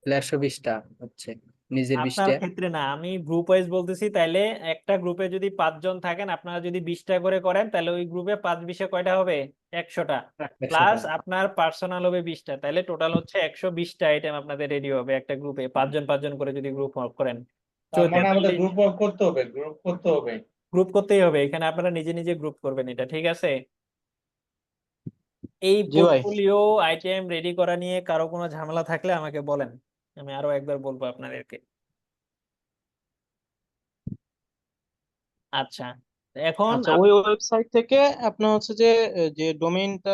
120টা হচ্ছে নিজের আপনার 20টা। ক্ষেত্রে না, আমি গ্রুপ ওয়াইজ বলতেছি। তাইলে একটা গ্রুপে যদি 5 জন থাকেন, আপনারা যদি 20টা করে করেন, তাহলে ওই গ্রুপে 5 20-এ কয়টা হবে? 100টা। 100টা। প্লাস আপনার পার্সোনাল হবে 20টা, তাহলে টোটাল হচ্ছে 120টা আইটেম আপনাদের রেডি হবে একটা গ্রুপে, 5 জন 5 জন করে যদি গ্রুপ করেন। তার মানে আমাদের 44 গ্রুপ ওয়ার্ক করতে হবে, গ্রুপ করতেই হবে, এখানে আপনারা নিজে নিজে গ্রুপ করবেন এটা, ঠিক আছে? এই জি ভাই। পোর্টফোলিও আইটেম রেডি করা নিয়ে কারো কোনো ঝামেলা থাকলে আমাকে বলেন, আমি আরো একবার বলবো আপনাদেরকে। আচ্ছা, এখন আচ্ছা, ওই ওয়েবসাইট থেকে আপনার হচ্ছে যে যে ডোমেইনটা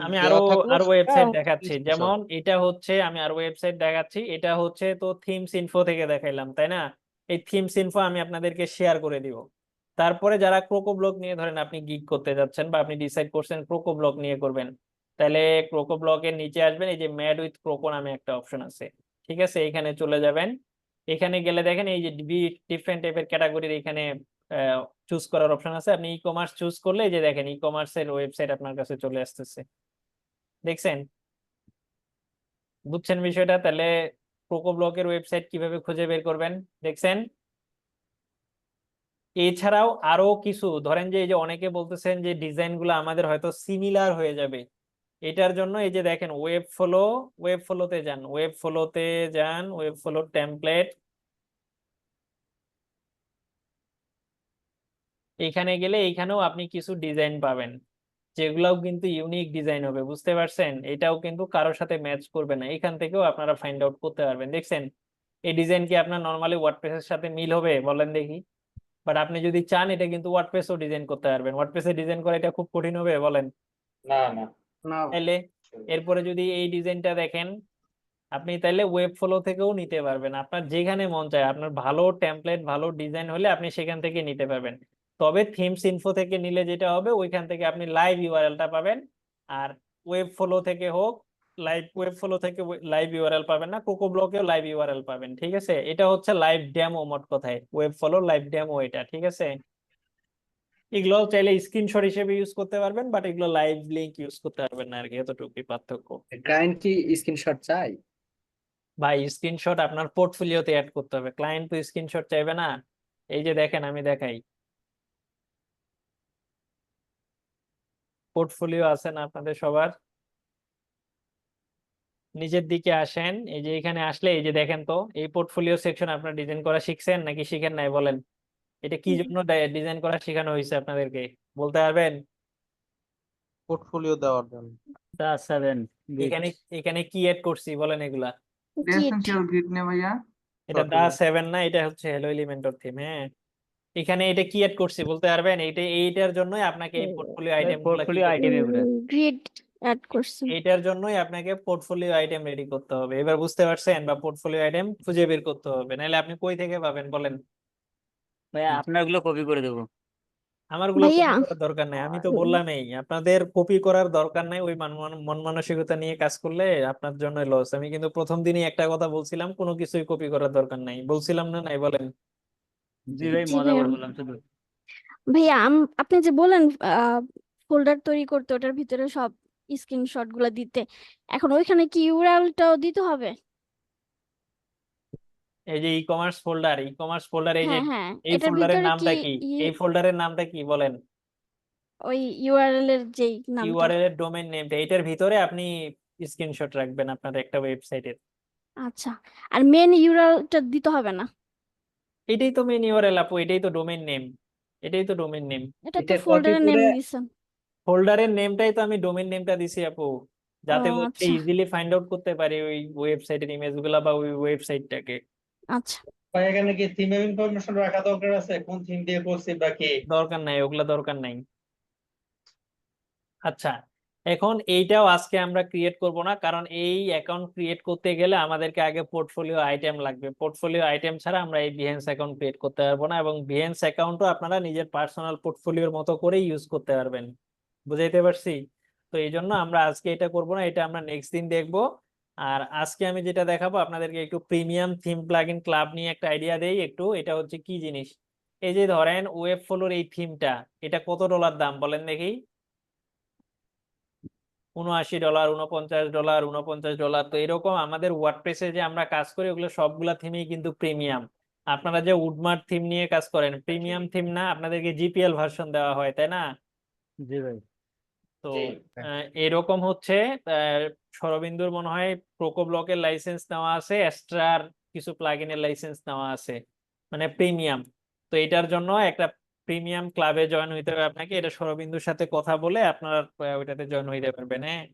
আমি আরো দেওয়া থাকলো আরো সেটা ওয়েবসাইট হচ্ছে দেখাচ্ছি। স্ক্রিনশট। যেমন এটা হচ্ছে, আমি আরো ওয়েবসাইট দেখাচ্ছি, এটা হচ্ছে তো থিমস ইনফো থেকে দেখাইলাম, তাই না? এই থিমস ইনফো আমি আপনাদেরকে শেয়ার করে দিব। তারপরে যারা ক্রোকো ব্লগ নিয়ে, ধরেন আপনি গিগ করতে যাচ্ছেন বা আপনি ডিসাইড করছেন ক্রোকো ব্লগ নিয়ে করবেন, তাহলে ক্রোকো ব্লগের নিচে আসবেন, এই যে ম্যাড উইথ ক্রোকো নামে একটা অপশন আছে, ঠিক আছে? এখানে চলে যাবেন। এখানে গেলে দেখেন এই যে ডিফারেন্ট টাইপের ক্যাটাগরির এখানে চুজ করার অপশন আছে। আপনি ই কমার্স চুজ করলে এই যে দেখেন ই কমার্সের ওয়েবসাইট আপনার কাছে চলে আসতেছে, দেখছেন? বুঝছেন বিষয়টা? তাহলে কোকো ব্লকের ওয়েবসাইট কিভাবে খুঁজে বের করবেন, দেখছেন? এছাড়াও আরো কিছু, ধরেন যে এই যে অনেকে বলতেছেন যে ডিজাইন গুলো আমাদের হয়তো সিমিলার হয়ে যাবে, এটার জন্য এই যে দেখেন ওয়েব ফ্লোতে যান, ওয়েব ফ্লো টেমপ্লেট, এখানে গেলে এইখানেও আপনি কিছু ডিজাইন পাবেন, যেগুলাও কিন্তু ইউনিক ডিজাইন হবে, বুঝতে পারছেন? এটাও কিন্তু কারোর সাথে ম্যাচ করবে না, এখান থেকেও আপনারা ফাইন্ড আউট করতে পারবেন। দেখছেন এই ডিজাইন কি আপনার নর্মালি ওয়ার্ডপ্রেসের সাথে মিল হবে বলেন দেখি? বাট আপনি যদি চান এটা কিন্তু ওয়ার্ডপ্রেসও ডিজাইন করতে পারবেন। ওয়ার্ডপ্রেসে ডিজাইন করা এটা খুব কঠিন হবে বলেন? না না না তাইলে এরপরে যদি এই ডিজাইনটা দেখেন, আপনি তাইলে ওয়েব ফ্লো থেকেও নিতে পারবেন, আপনার যেখানে মন চায়। আপনার ভালো টেমপ্লেট ভালো ডিজাইন হলে আপনি সেখান থেকে নিতে পারবেন। তবে থিমস ইনফো থেকে নিলে যেটা হবে, ওইখান থেকে আপনি লাইভ ইউআরএলটা পাবেন। আর ওয়েব ফ্লো থেকে হোক, ওয়েব ফ্লো থেকে লাইভ ইউআরএল পাবেন না, কোকো ব্লকেও লাইভ ইউআরএল পাবেন, ঠিক আছে? এটা হচ্ছে লাইভ ডেমো, মোট কথায় ওয়েব ফ্লো লাইভ ডেমো এটা, ঠিক আছে? এগুলো চাইলে স্ক্রিনশট হিসেবে ইউজ করতে পারবেন, বাট এগুলো লাইভ লিংক ইউজ করতে পারবেন না আর কি, এতটুকুই পার্থক্য। ক্লায়েন্ট কি স্ক্রিনশট চাই? ভাই স্ক্রিনশট আপনার পোর্টফোলিওতে অ্যাড করতে হবে, ক্লায়েন্ট তো স্ক্রিনশট চাইবে না। এই যে দেখেন আমি দেখাই, পোর্টফোলিও আছে না আপনাদের সবার? নিচের দিকে আসেন, এই যে এখানে আসলে এই যে দেখেন তো, এই পোর্টফোলিও সেকশন আপনার ডিজাইন করা শিখছেন নাকি শিখেন নাই বলেন? এটা কি জন্য ডিজাইন করা শেখানো হয়েছে আপনাদেরকে, বলতে পারবেন? পোর্টফোলিও দেওয়ার জন্য। সেভেন এখানে এখানে কি এড করছি বলেন এগুলা? গিট গ্রিড নে ভাইয়া। এটা দা 7 না, এটা হচ্ছে হ্যালো এলিমেন্টর থিম। হ্যাঁ, এখানে এটা কি এড করছি বলতে পারবেন? এইটার জন্যই আপনাকে এই পোর্টফোলিও আইটেম গুলা কি পোর্টফোলিও করতে আইটেম হবে? এগুলো। গ্রিড অ্যাড করছি। এইটার জন্যই আপনাকে পোর্টফোলিও আইটেম রেডি করতে হবে। এবার বুঝতে পারছেন? বা পোর্টফোলিও আইটেম খুঁজে বের করতে হবে, নাহলে আপনি কই থেকে পাবেন বলেন? ভাইয়া আপনার গুলো কপি করে দেবো। আমার গুলো ভাইয়া কপি করার দরকার নাই, আমি তো বললামই আপনাদের কপি করার দরকার নাই। ওই মন মানসিকতা নিয়ে কাজ করলে আপনার জন্য লস। আমি কিন্তু প্রথম দিনই একটা কথা বলছিলাম, কোনো কিছুই কপি করার দরকার নাই, বলছিলাম না? নাই বলেন? জি ভাই, জি মজা ভাইয়া। করে বললাম শুধু। ভাইয়া আপনি যে বলেন ফোল্ডার তৈরি করতে, ওটার ভিতরে সব স্ক্রিনশট গুলা দিতে, এখন ওইখানে কি ইউআরএলটাও দিতে হবে? এই যে ই কমার্স ফোল্ডার, এই যে হ্যাঁ হ্যাঁ, এই এটার ফোল্ডারের ভিতরে কি নামটা কি? এই ফোল্ডারের নামটা কি বলেন? ওই ইউআরএল এর যেই নামটা? ইউআরএল এর ডোমেইন নেমটা, এটার ভিতরে আপনি স্ক্রিনশট রাখবেন আপনার একটা ওয়েবসাইটের। আচ্ছা, আর মেন ইউআরএলটা দিতে হবে না? এটাই তো মেন ইউআরএল আপু, এটাই তো ডোমেইন নেম, এটাই তো ডোমেইন নেম। এটা তো এটা কপি ফোল্ডারের নেম করে দিছেন। ফোল্ডারের নেমটাই তো আমি ডোমেইন নেমটা দিছি আপু, ও যাতে হচ্ছে আচ্ছা ইজিলি ফাইন্ড আউট করতে পারি ওই ওয়েবসাইটের ইমেজগুলা বা ওই ওয়েবসাইটটাকে। আচ্ছা। ভাই এখানে কি থিমের ইনফরমেশন রাখা দরকার আছে, কোন থিম দিয়ে করছি বা কি? দরকার নাই, ওগুলা দরকার নাই। আচ্ছা, এখন এইটাও আজকে আমরা ক্রিয়েট করব না, কারণ এই অ্যাকাউন্ট ক্রিয়েট করতে গেলে আমাদেরকে আগে পোর্টফোলিও আইটেম লাগবে। পোর্টফোলিও আইটেম ছাড়া আমরা এই বিহেন্স অ্যাকাউন্ট ক্রিয়েট করতে পারবো না, এবং বিহেন্স অ্যাকাউন্টও আপনারা নিজের পার্সোনাল পোর্টফোলিওর মতো করেই ইউজ করতে পারবেন। বুঝাইতে পারছি? তো এই জন্য আমরা আজকে এটা করব না, এটা আমরা নেক্সট দিন দেখব। আর আজকে আমি যেটা দেখাবো আপনাদেরকে, একটু প্রিমিয়াম থিম প্লাগইন ক্লাব নিয়ে একটা আইডিয়া দেই একটু। এটা হচ্ছে কি জিনিস, এই যে ধরেন ওয়েব ফ্লোর এই থিমটা, এটা কত ডলার দাম বলেন দেখি? $79, $49, $49। তো এরকম আমাদের ওয়ার্ডপ্রেসে যে আমরা কাজ করি ওগুলো সবগুলা থিমই কিন্তু প্রিমিয়াম। আপনারা যে উডমার্ট থিম নিয়ে কাজ করেন, প্রিমিয়াম থিম না? আপনাদেরকে জিপিএল ভার্সন দেওয়া হয়, তাই না? জি ভাই। তো জি। এরকম হচ্ছে শরবিন্দুর মনে হয় প্রোকো ব্লকের লাইসেন্স নেওয়া আছে, এক্সট্রার কিছু প্লাগইনের লাইসেন্স নেওয়া আছে, মানে প্রিমিয়াম। তো এটার জন্য একটা প্রিমিয়াম ক্লাবে জয়েন হইতে হবে আপনাকে। এটা শরবিন্দুর সাথে কথা বলে আপনারা ওইটাতে জয়েন হইতে পারবেন। হ্যাঁ,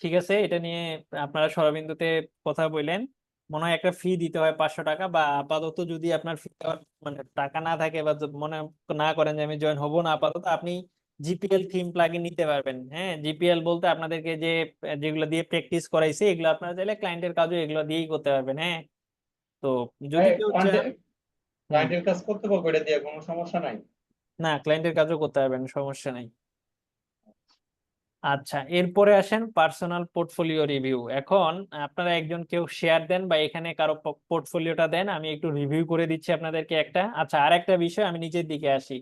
ঠিক আছে, এটা নিয়ে আপনারা শরবিন্দুতে কথা বললেন। মনে হয় একটা ফি দিতে হয় $500, বা আপাতত যদি আপনার ফি মানে টাকা না থাকে, বা মনে না করেন যে আমি জয়েন হব না, আপাতত আপনি জিপিএল থিম প্লাগইন নিতে পারবেন। হ্যাঁ, জিপিএল বলতে আপনাদেরকে যে যেগুলো দিয়ে প্র্যাকটিস করাইছে, এগুলো আপনারা চাইলে ক্লায়েন্টের কাজও এগুলো দিয়েই করতে পারবেন। হ্যাঁ, তো যদি কেউ চান। ক্লায়েন্টের কাজ করতে পারবো এটা দিয়ে, কোনো সমস্যা নাই। না, ক্লায়েন্টের কাজও করতে পারবেন, সমস্যা নাই। আচ্ছা, এরপরে আসেন পার্সোনাল পোর্টফোলিও রিভিউ। এখন আপনারা একজন কেউ শেয়ার দেন বা এখানে কারো পোর্টফোলিওটা দেন, আমি একটু রিভিউ করে দিচ্ছি আপনাদেরকে একটা। আচ্ছা, আর একটা বিষয়, আমি নিচের দিকে আসি।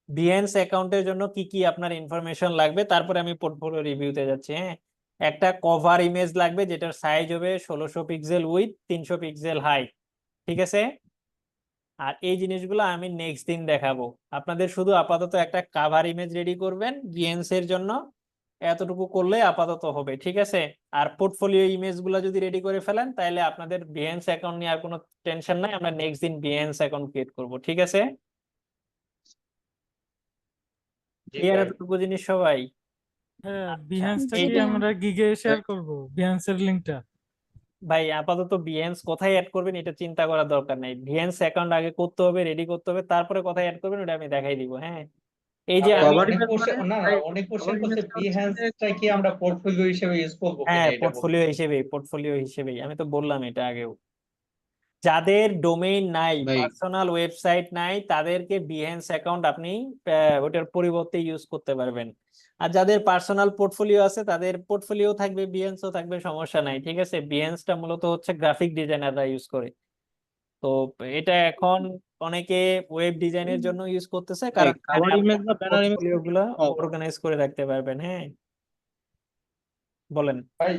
বিহেন্স অ্যাকাউন্টের জন্য কি কি আপনার ইনফরমেশন লাগবে, তারপরে আমি পোর্টফোলিও রিভিউতে যাচ্ছি। হ্যাঁ, একটা কভার ইমেজ লাগবে যেটার সাইজ হবে 1600 পিক্সেল উইথ 300 পিক্সেল হাইট। ঠিক আছে? আর এই জিনিসগুলো আমি নেক্সট দিন দেখাবো। আপনাদের শুধু আপাতত একটা কাভার ইমেজ রেডি করবেন বিএনস এর জন্য, এতটুকু করলে আপাতত হবে। ঠিক আছে? আর পোর্টফোলিও ইমেজ গুলা যদি রেডি করে ফেলেন, তাহলে আপনাদের বিহেন্স অ্যাকাউন্ট নিয়ে আর কোনো টেনশন নাই। আমরা নেক্সট দিন বিহেন্স অ্যাকাউন্ট ক্রিয়েট করব। ঠিক আছে? জি ক্লিয়ার ভাই। এতটুকু জিনিস সবাই? হ্যাঁ, আচ্ছা, বিহেন্সটা জি এই কি যে ভাইয়া। আমরা গিগে শেয়ার করব, বিহেন্সের লিংকটা? ভাই আপাতত বিহেন্স কোথায় অ্যাড করবেন এটা চিন্তা করার দরকার নাই। বিহেন্স অ্যাকাউন্ট আগে করতে হবে, রেডি করতে হবে, তারপরে কোথায় অ্যাড করবেন ওটা আমি দেখাই দিব। হ্যাঁ, এই যে আমি আমি কভার অনেক ইমেজ কোশ্চেন, মানে না না, ভাই, অনেক কভার কোশ্চেন করছে ইমেজটা হচ্ছে যে বিহ্যান্সটা কি আমরা পোর্টফোলিও হিসেবে ইউজ করবো কিনা, হ্যাঁ, এটা বলতে। পোর্টফোলিও হিসেবেই আমি তো বললাম এটা আগেও। যাদের ডোমেইন নাই, ভাই পার্সোনাল ওয়েবসাইট নাই, তাদেরকে বিহেন্স অ্যাকাউন্ট আপনি ওটার পরিবর্তে ইউজ করতে পারবেন। আর যাদের পার্সোনাল পোর্টফোলিও আছে, তাদের পোর্টফোলিও থাকবে, বিহেন্সও থাকবে, সমস্যা নাই। ঠিক আছে? বিহেন্সটা মূলত হচ্ছে গ্রাফিক ডিজাইনাররা ইউজ করে। তো এটা এখন অনেকে ওয়েব ডিজাইনের জন্য ইউজ করতেছে, ভাই কারণ এখানে কাভার ইমেজ বা ব্যানার ইমেজ পোর্টফোলিও গুলা সব অর্গানাইজ করে রাখতে পারবেন। হ্যাঁ, বলেন। ভাই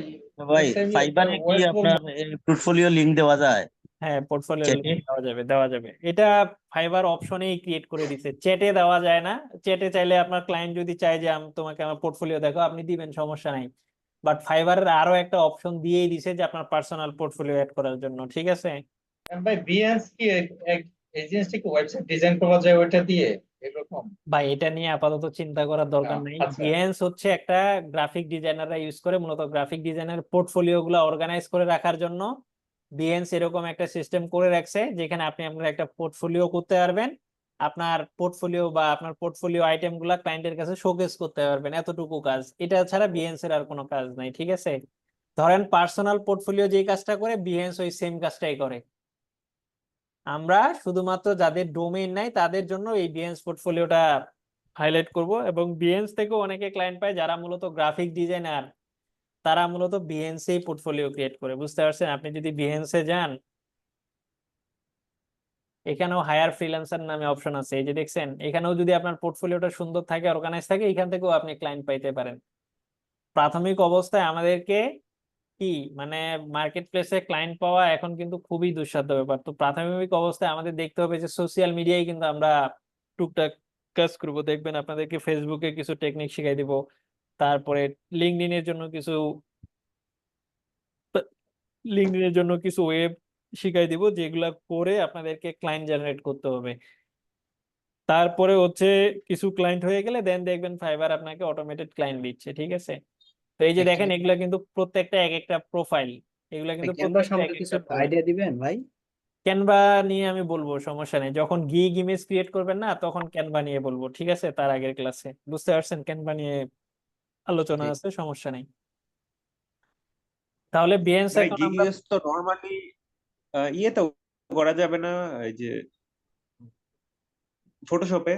ভাই হচ্ছে আমি একটা ফাইবারে কি ওয়েব আপনার পোর্টফোলিও লিংক দেওয়া যায় হ্যাঁ, পোর্টফোলিও চ্যাটে? লিংক দেওয়া যাবে, দেওয়া যাবে। এটা ফাইবার অপশনেই ক্রিয়েট করে দিছে, চ্যাটে দেওয়া যায় না। চ্যাটে চাইলে আপনার ক্লায়েন্ট যদি চায় যে তোমাকে আমার পোর্টফোলিও দেখো, আপনি দিবেন, সমস্যা নাই। বাট ফাইবারের আরো একটা অপশন দিয়েই দিছে যে আপনার পার্সোনাল পোর্টফোলিও অ্যাড করার জন্য, ঠিক আছে? ভাই বিএনস কি এই জিনিসটা কি ওয়েবসাইট ডিজাইন করা যায় ওইটা দিয়ে এরকম? ভাই এটা নিয়ে আপাতত চিন্তা করার দরকার নেই। আচ্ছা বিহেন্স হচ্ছে একটা গ্রাফিক ডিজাইনাররা ইউজ করে, মূলত গ্রাফিক ডিজাইনার পোর্টফোলিও গুলো অর্গানাইজ করে রাখার জন্য বিহেন্স এরকম একটা সিস্টেম করে রাখছে, যেখানে আপনি আপনার একটা পোর্টফোলিও করতে পারবেন, আপনার পোর্টফোলিও বা আপনার পোর্টফোলিও আইটেম গুলা ক্লায়েন্টের কাছে শোকেস করতে পারবেন, এতটুকু কাজ। এটা ছাড়া বিহেন্স এর আর কোনো কাজ নাই, ঠিক আছে? ধরেন পার্সোনাল পোর্টফোলিও যেই কাজটা করে, বিহেন্স ওই সেম কাজটাই করে। আমরা শুধুমাত্র যাদের ডোমেইন নাই তাদের জন্য এই বিহেন্স পোর্টফোলিওটা হাইলাইট করব, এবং বিহেন্স থেকেও অনেকে ক্লায়েন্ট পায় যারা মূলত গ্রাফিক ডিজাইনার, তারা মূলত বিহেন্সেই পোর্টফোলিও ক্রিয়েট করে। বুঝতে পারছেন? আপনি যদি বিহেন্সে যান, এখানেও হায়ার ফ্রিল্যান্সার নামে অপশন আছে, এই যে দেখছেন, এখানেও যদি আপনার পোর্টফোলিওটা সুন্দর থাকে, অর্গানাইজ থাকে, এখান থেকেও আপনি ক্লায়েন্ট পাইতে পারেন। প্রাথমিক অবস্থায় আমাদেরকে কি মানে মার্কেট প্লেসে ক্লায়েন্ট পাওয়া এখন কিন্তু খুবই দুঃসাধ্য ব্যাপার। তো প্রাথমিক অবস্থায় আমাদের দেখতে হবে যে সোশ্যাল মিডিয়ায় কিন্তু আমরা টুকটাক কাজ করবো। দেখবেন আপনাদেরকে ফেসবুকে কিছু টেকনিক শিখাই দিব, তারপরে লিঙ্কডইনের জন্য কিছু লিঙ্কডইনের জন্য কিছু ওয়েব শিখাই দিব, যেগুলা করে আপনাদেরকে ক্লায়েন্ট জেনারেট করতে হবে। তারপরে হচ্ছে কিছু ক্লায়েন্ট হয়ে গেলে দেন দেখবেন ফাইবার আপনাকে অটোমেটেড ক্লায়েন্ট দিচ্ছে, ঠিক আছে? তো এই যে দেখেন, এগুলা কিন্তু প্রত্যেকটা এক একটা প্রোফাইল, এগুলা কিন্তু ক্যানভা প্রত্যেকটা এক সম্পর্কে কিছু একটা profile। আইডিয়া দিবেন ভাই? ক্যানভা নিয়ে আমি বলবো, সমস্যা নেই। যখন গিগ ইমেজ ক্রিয়েট করবেন না, তখন ক্যানভা নিয়ে বলবো, ঠিক আছে? তার আগের ক্লাসে, বুঝতে পারছেন? ক্যানভা নিয়ে আলোচনা জি। আছে, সমস্যা নেই। তাহলে বিহেন্স ভাই এখন গিগ আমরা ইউজ তো নরমালি ইয়েতেও করা যাবে না, এই যে ফটোশপে?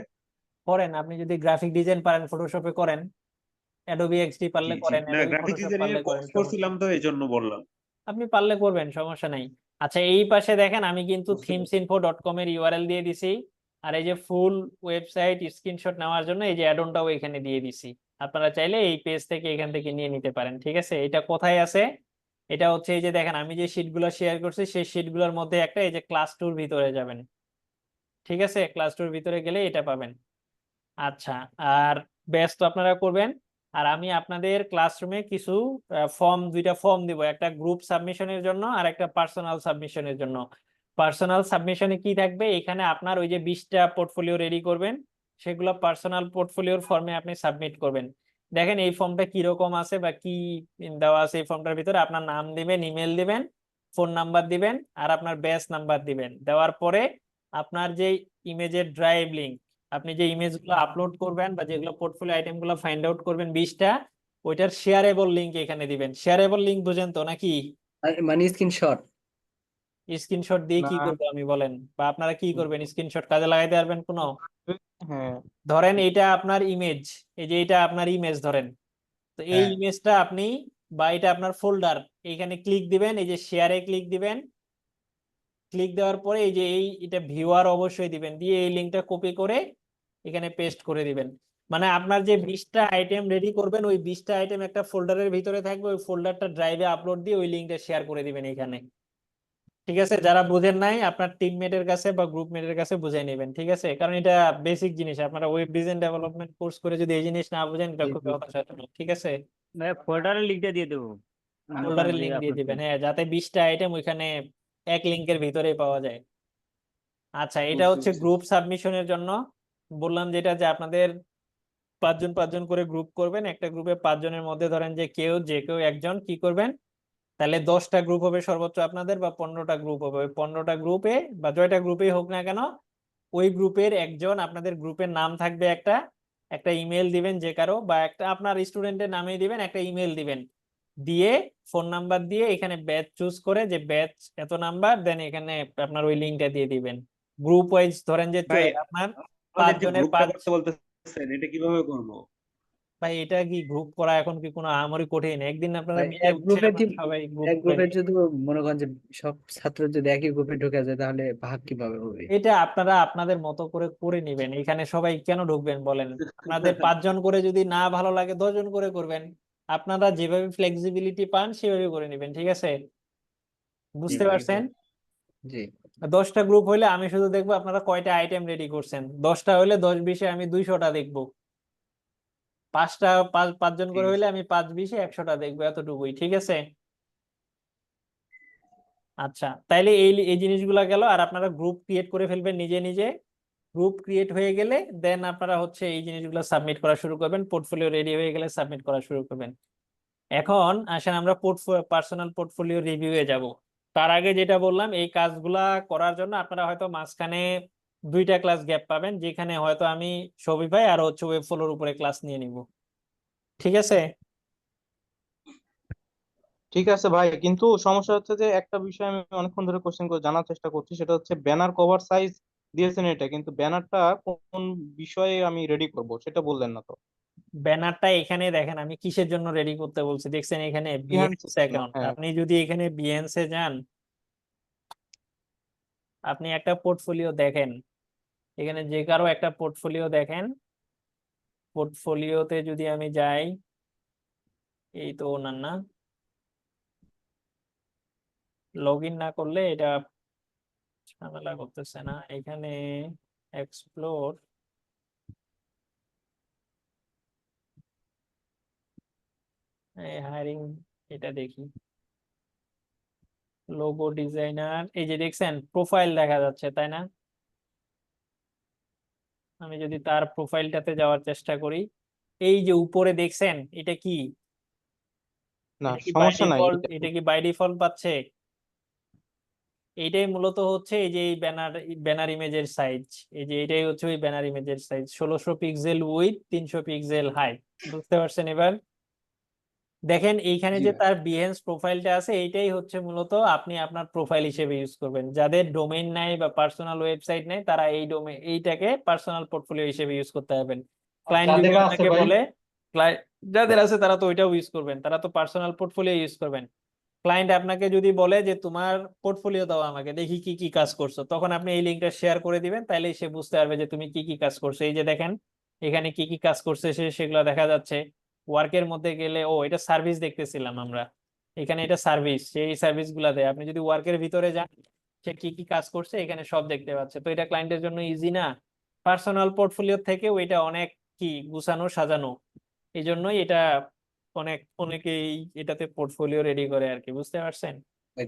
করেন, আপনি যদি গ্রাফিক ডিজাইন পারেন ফটোশপে করেন, অ্যাডোবি এক্সডি জি পারলে জি, করেন, না অ্যাডোবি গ্রাফিক ফটোশপ পারলে ডিজাইনের করেন, কোর্স সমস্যা করছিলাম নেই। তো এই জন্য বললাম। আপনি পারলে করবেন, সমস্যা নাই। আচ্ছা, এই পাশে দেখেন আমি কিন্তু বুঝতে পারছি। themesInfo.com এর ইউআরএল দিয়ে দিছি, আর এই যে ফুল ওয়েবসাইট স্ক্রিনশট নেওয়ার জন্য এই যে অ্যাডনটাও এখানে দিয়ে দিছি। আপনারা চাইলে এই পেজ থেকে এখান থেকে নিয়ে নিতে পারেন, ঠিক আছে? এটা কোথায় আছে? এটা হচ্ছে এই যে দেখেন, আমি যে শিটগুলো শেয়ার করছি সেই শিটগুলোর মধ্যে একটা, এই যে ক্লাস টুর ভিতরে যাবেন, ঠিক আছে? ক্লাস টুর ভিতরে গেলে এটা পাবেন। আচ্ছা, আর ব্যাচ তো আপনারা করবেন, আর আমি আপনাদের ক্লাসরুমে কিছু দুইটা ফর্ম দিব, একটা গ্রুপ সাবমিশনের জন্য আর একটা পার্সোনাল সাবমিশনের জন্য। পার্সোনাল সাবমিশনে কি থাকবে, এখানে আপনার ওই যে 20টা পোর্টফোলিও রেডি করবেন, সেগুলো পার্সোনাল পোর্টফোলিওর ফর্মে আপনি সাবমিট করবেন। দেখেন এই ফর্মটা কি রকম আছে বা কি দেওয়া আছে। এই ফর্মটার ভিতরে আপনার নাম দিবেন, ইমেল দিবেন, ফোন নাম্বার দিবেন, আর আপনার ব্যাচ নাম্বার দিবেন। দেওয়ার পরে আপনার যে ইমেজের ড্রাইভ লিংক, আপনি যে ইমেজ গুলো আপলোড করবেন বা যেগুলো পোর্টফোলিও আইটেম গুলো ফাইন্ড আউট করবেন 20টা, ওইটার শেয়ারেবল লিংক এখানে দিবেন। শেয়ারেবল লিংক বুঝেন তো নাকি? মানে স্ক্রিনশট? স্ক্রিনশট দিয়ে কি না করবো আমি, বলেন? বা আপনারা কি করবেন? স্ক্রিনশট কাজে লাগাইতে পারবেন কোনো? হ্যাঁ ধরেন এইটা আপনার ইমেজ, এই যে এটা আপনার ইমেজ ধরেন, তো এই হ্যাঁ। ইমেজটা আপনি বা এটা আপনার ফোল্ডার, এইখানে ক্লিক দিবেন, এই যে শেয়ারে ক্লিক দিবেন। ক্লিক দেওয়ার পরে এই যে এটা ভিউয়ার অবশ্যই দিবেন, দিয়ে এই লিংকটা কপি করে এখানে পেস্ট করে দিবেন। মানে আপনার যে 20টা আইটেম রেডি করবেন, ওই 20টা আইটেম একটা ফোল্ডারের ভিতরে থাকবে, ওই ফোল্ডারটা ড্রাইভে আপলোড দিয়ে ওই লিংকটা শেয়ার করে দিবেন এখানে, ঠিক আছে? যারা বুঝেন নাই আপনার টিমমেটের কাছে বা গ্রুপমেটের কাছে বুঝাই নেবেন, ঠিক আছে? কারণ এটা বেসিক জিনিস, আপনারা ওয়েব ডিজাইন ডেভেলপমেন্ট কোর্স করে যদি এই জিনিস না বুঝেন, এটা খুব হতাশাজনক, ঠিক আছে? ভাই ফোল্ডারের লিঙ্কটা দিয়ে দেবো ফোল্ডারের দোকান লিংক দিয়ে আপলোড দিবেন, করে। হ্যাঁ, যাতে 20টা আইটেম ওইখানে এক লিংকের ভিতরেই পাওয়া যায়। আচ্ছা, এটা বুঝতে হচ্ছে পারছি। গ্রুপ সাবমিশনের জন্য বললাম, যেটা যে আপনাদের 5 জন করে গ্রুপ করবেন। একটা গ্রুপে 5 জনের মধ্যে ধরেন যে যে কেউ একজন কি করবেন, তাহলে 10টা গ্রুপ হবে সর্বোচ্চ আপনাদের, বা 15টা গ্রুপ হবে। ওই 15টা গ্রুপে বা জয়টা গ্রুপেই হোক না কেন, ওই গ্রুপের একজন, আপনাদের গ্রুপের নাম থাকবে একটা, একটা ইমেল দিবেন যে কারো, বা একটা আপনার স্টুডেন্টের নামেই দিবেন, একটা ইমেল দিবেন, দিয়ে ফোন নাম্বার দিয়ে এখানে ব্যাচ চুজ করে যে ব্যাচ এত নাম্বার, দেন এখানে আপনার ওই লিঙ্কটা দিয়ে দিবেন। গ্রুপ ওয়াইজ ধরেন যে ভাই আপনার আমাদের যে 5 জনের গ্রুপটা 5। করতে বলতেছেন, এটা কিভাবে করবো? ভাই এটা কি গ্রুপ করা এখন কি কোনো আহামরি কঠিন? একদিন আপনারা ভাই মিলে এক হচ্ছে গ্রুপে সবাই গ্রুপ এক করে গ্রুপে নিই। যদি মনে করেন যে সব ছাত্র যদি একই গ্রুপে ঢুকে যায় তাহলে ভাগ কিভাবে হবে? এটা আপনারা আপনাদের মতো করে করে নিবেন, এখানে সবাই কেন ঢুকবেন বলেন? আপনাদের 5 জন করে যদি না ভালো লাগে 10 জন করে করবেন, আপনারা যেভাবে ফ্লেক্সিবিলিটি পান সেভাবে করে নিবেন, ঠিক আছে? জি বুঝতে ভাই পারছেন? জি 10টা গ্রুপ হইলে আমি শুধু দেখবো আপনারা কয়টা আইটেম রেডি করছেন, 10টা হইলে 10-20-এ আমি 200টা দেখবো, 5জন ঠিক করে আছে হইলে আমি 5-20-এ 100টা দেখবো, এতটুকুই, ঠিক আছে? আচ্ছা, তাইলে এই এই জিনিসগুলা গেল। আর আপনারা গ্রুপ ক্রিয়েট করে ফেলবেন নিজে নিজে। গ্রুপ ক্রিয়েট হয়ে গেলে দেন আপনারা হচ্ছে এই জিনিসগুলো সাবমিট করা শুরু করবেন, পোর্টফোলিও রেডি হয়ে গেলে সাবমিট করা শুরু করবেন। এখন আসেন আমরা পার্সোনাল পোর্টফোলিও রিভিউয়ে যাব। তার আগে যেটা বললাম, এই কাজগুলা করার জন্য আপনারা হয়তো মাঝখানে 2টা ক্লাস গ্যাপ পাবেন, যেখানে হয়তো আমি শফি ভাই আর হচ্ছে ওয়েব ফ্লোর উপরে ক্লাস নিয়ে নিব, ঠিক আছে? ঠিক আছে ভাই, কিন্তু সমস্যা হচ্ছে যে একটা বিষয় আমি অনেকক্ষণ ধরে কোশ্চেন করে জানার চেষ্টা করছি, সেটা হচ্ছে ব্যানার কভার সাইজ দিয়েছেন এটা, কিন্তু ব্যানারটা কোন বিষয়ে আমি রেডি করব সেটা বললেন না তো। ব্যানারটা এখানে দেখেন আমি কিসের জন্য রেডি করতে বলছি, দেখছেন এখানে বিহান্স বিহেন্স অ্যাকাউন্ট। হ্যাঁ। আপনি যদি এখানে বিহেন্সে যান, আপনি একটা পোর্টফোলিও দেখেন, এখানে যে কারো একটা পোর্টফোলিও দেখেন, পোর্টফোলিওতে যদি আমি যাই, এই তো ওনার না, লগ ইন না করলে এটা ঝামেলা করতেছে না এখানে। এক্সপ্লোর, হায়ারিং, এটা দেখি, লোগো ডিজাইনার, এই যে দেখছেন প্রোফাইল দেখা যাচ্ছে তাই না? আমি যদি তার প্রোফাইলটাতে যাওয়ার চেষ্টা করি, এই যে উপরে দেখছেন এটা কি, না, এটা কি বাই সমস্যা নাই ডিফল্ট, এটা। এটা কি বাই ডিফল্ট পাচ্ছে? এইটাই মূলত হচ্ছে এই যে এই ব্যানার ব্যানার ইমেজের সাইজ, এই যে এটাই হচ্ছে ওই ব্যানার ইমেজের size, 1600 pixel with 300 pixel height. বুঝতে পারছেন এবার? দেখেন এইখানে জি যে ভাই তার বিহেন্স প্রোফাইলটা আছে, এইটাই হচ্ছে মূলত আপনি আপনার প্রোফাইল হিসেবে ইউজ করবেন। যাদের ডোমেইন নাই বা পার্সোনাল ওয়েবসাইট নাই, তারা এইটাকে পার্সোনাল পোর্টফোলিও হিসেবে ইউজ করতে পারবেন। আর ক্লায়েন্ট যদি যাদের আছে আপনাকে ভাই, বলে, যাদের আছে তারা তো ওইটাও ইউজ করবেন, তারা তো পার্সোনাল পোর্টফোলিও ইউজ করবেন। ক্লায়েন্ট আপনাকে যদি বলে যে তোমার পোর্টফোলিও দাও আমাকে, দেখি কি কি কাজ করছো, তখন আপনি এই লিঙ্কটা শেয়ার করে দিবেন, তাইলে সে বুঝতে পারবে যে তুমি কি কি কাজ করছো। এই যে দেখেন এখানে কি কি কাজ করছে সে, সেগুলো দেখা যাচ্ছে। ওয়ার্কের মধ্যে গেলে, ও এটা সার্ভিস দেখতেছিলাম আমরা, এখানে এটা সার্ভিস, সেই সার্ভিস গুলা দেয়। আপনি যদি ওয়ার্কের ভিতরে যান, সে কি কি কাজ করছে এখানে সব দেখতে পাচ্ছে। তো এটা ক্লায়েন্টের জন্য ইজি না? পার্সোনাল পোর্টফোলিও থেকেও এটা অনেক কি গুছানো সাজানো, এই জন্যই এটা অনেকেই এটাতে পোর্টফোলিও রেডি করে আর কি। বুঝতে পারছেন?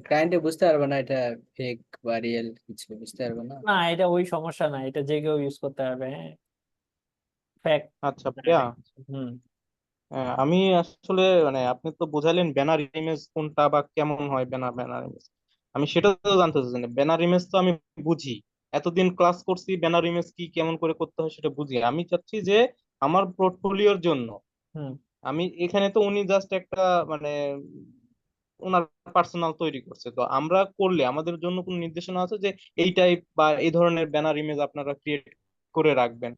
ক্লায়েন্টে বুঝতে পারবে না এটা ফেক বা রিয়েল, কিছু বুঝতে পারবে না। না, এটা ওই সমস্যা না, এটা যে কেউ ইউজ করতে পারবে। হ্যাঁ, ফ্যাক্ট। আচ্ছা ভাইয়া, হুম। আমি আসলে মানে আপনি তো বোঝালেন ব্যানার ইমেজ কোনটা বা কেমন হয় ব্যানার ব্যানার ইমেজ, আমি সেটা তো জানতে চাচ্ছি না। ব্যানার ইমেজ তো আমি বুঝি, এতদিন ক্লাস করছি, ব্যানার ইমেজ কি কেমন করে করতে হয় সেটা বুঝি। আমি চাচ্ছি যে আমার পোর্টফোলিওর জন্য, হুম। আমি এখানে তো উনি জাস্ট একটা মানে ওনার পার্সোনাল তৈরি করছে, তো আমরা করলে আমাদের জন্য কোনো নির্দেশনা আছে যে এই টাইপ বা এই ধরনের ব্যানার ইমেজ আপনারা ক্রিয়েট করে রাখবেন?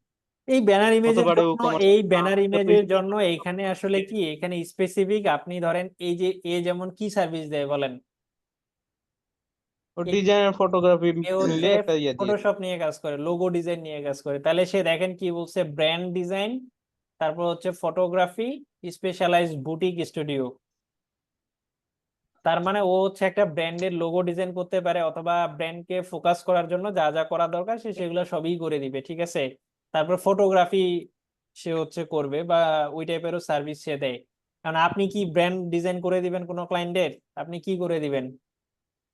এই ব্যানার ইমেজের হতে জন্য, কমার্স এই ব্যানার যত ইমেজের জন্য এখানে আসলে কি, এখানে স্পেসিফিক আপনি ধরেন এই যে এ যেমন কি সার্ভিস দেয় বলেন, ডিজাইনার ফটোগ্রাফি এ হচ্ছে মিলে একটা ইয়ে দিয়ে দিই। ফটোশপ নিয়ে কাজ করে, লোগো ডিজাইন নিয়ে কাজ করে। তাহলে সে দেখেন কি বলছে, ব্র্যান্ড ডিজাইন, তারপর হচ্ছে ফটোগ্রাফি, স্পেশালাইজড বুটিক স্টুডিও। তার মানে ও হচ্ছে একটা ব্র্যান্ডের লোগো ডিজাইন করতে পারে, অথবা ব্র্যান্ডকে ফোকাস করার জন্য যা যা করা দরকার সে সেগুলো সবই করে দিবে, ঠিক আছে? তারপর ফটোগ্রাফি সে হচ্ছে করবে, বা ওই টাইপেরও সার্ভিস সে দেয়। কারণ আপনি কি ব্র্যান্ড ডিজাইন করে দিবেন কোনো ক্লায়েন্টের? আপনি কি করে দিবেন?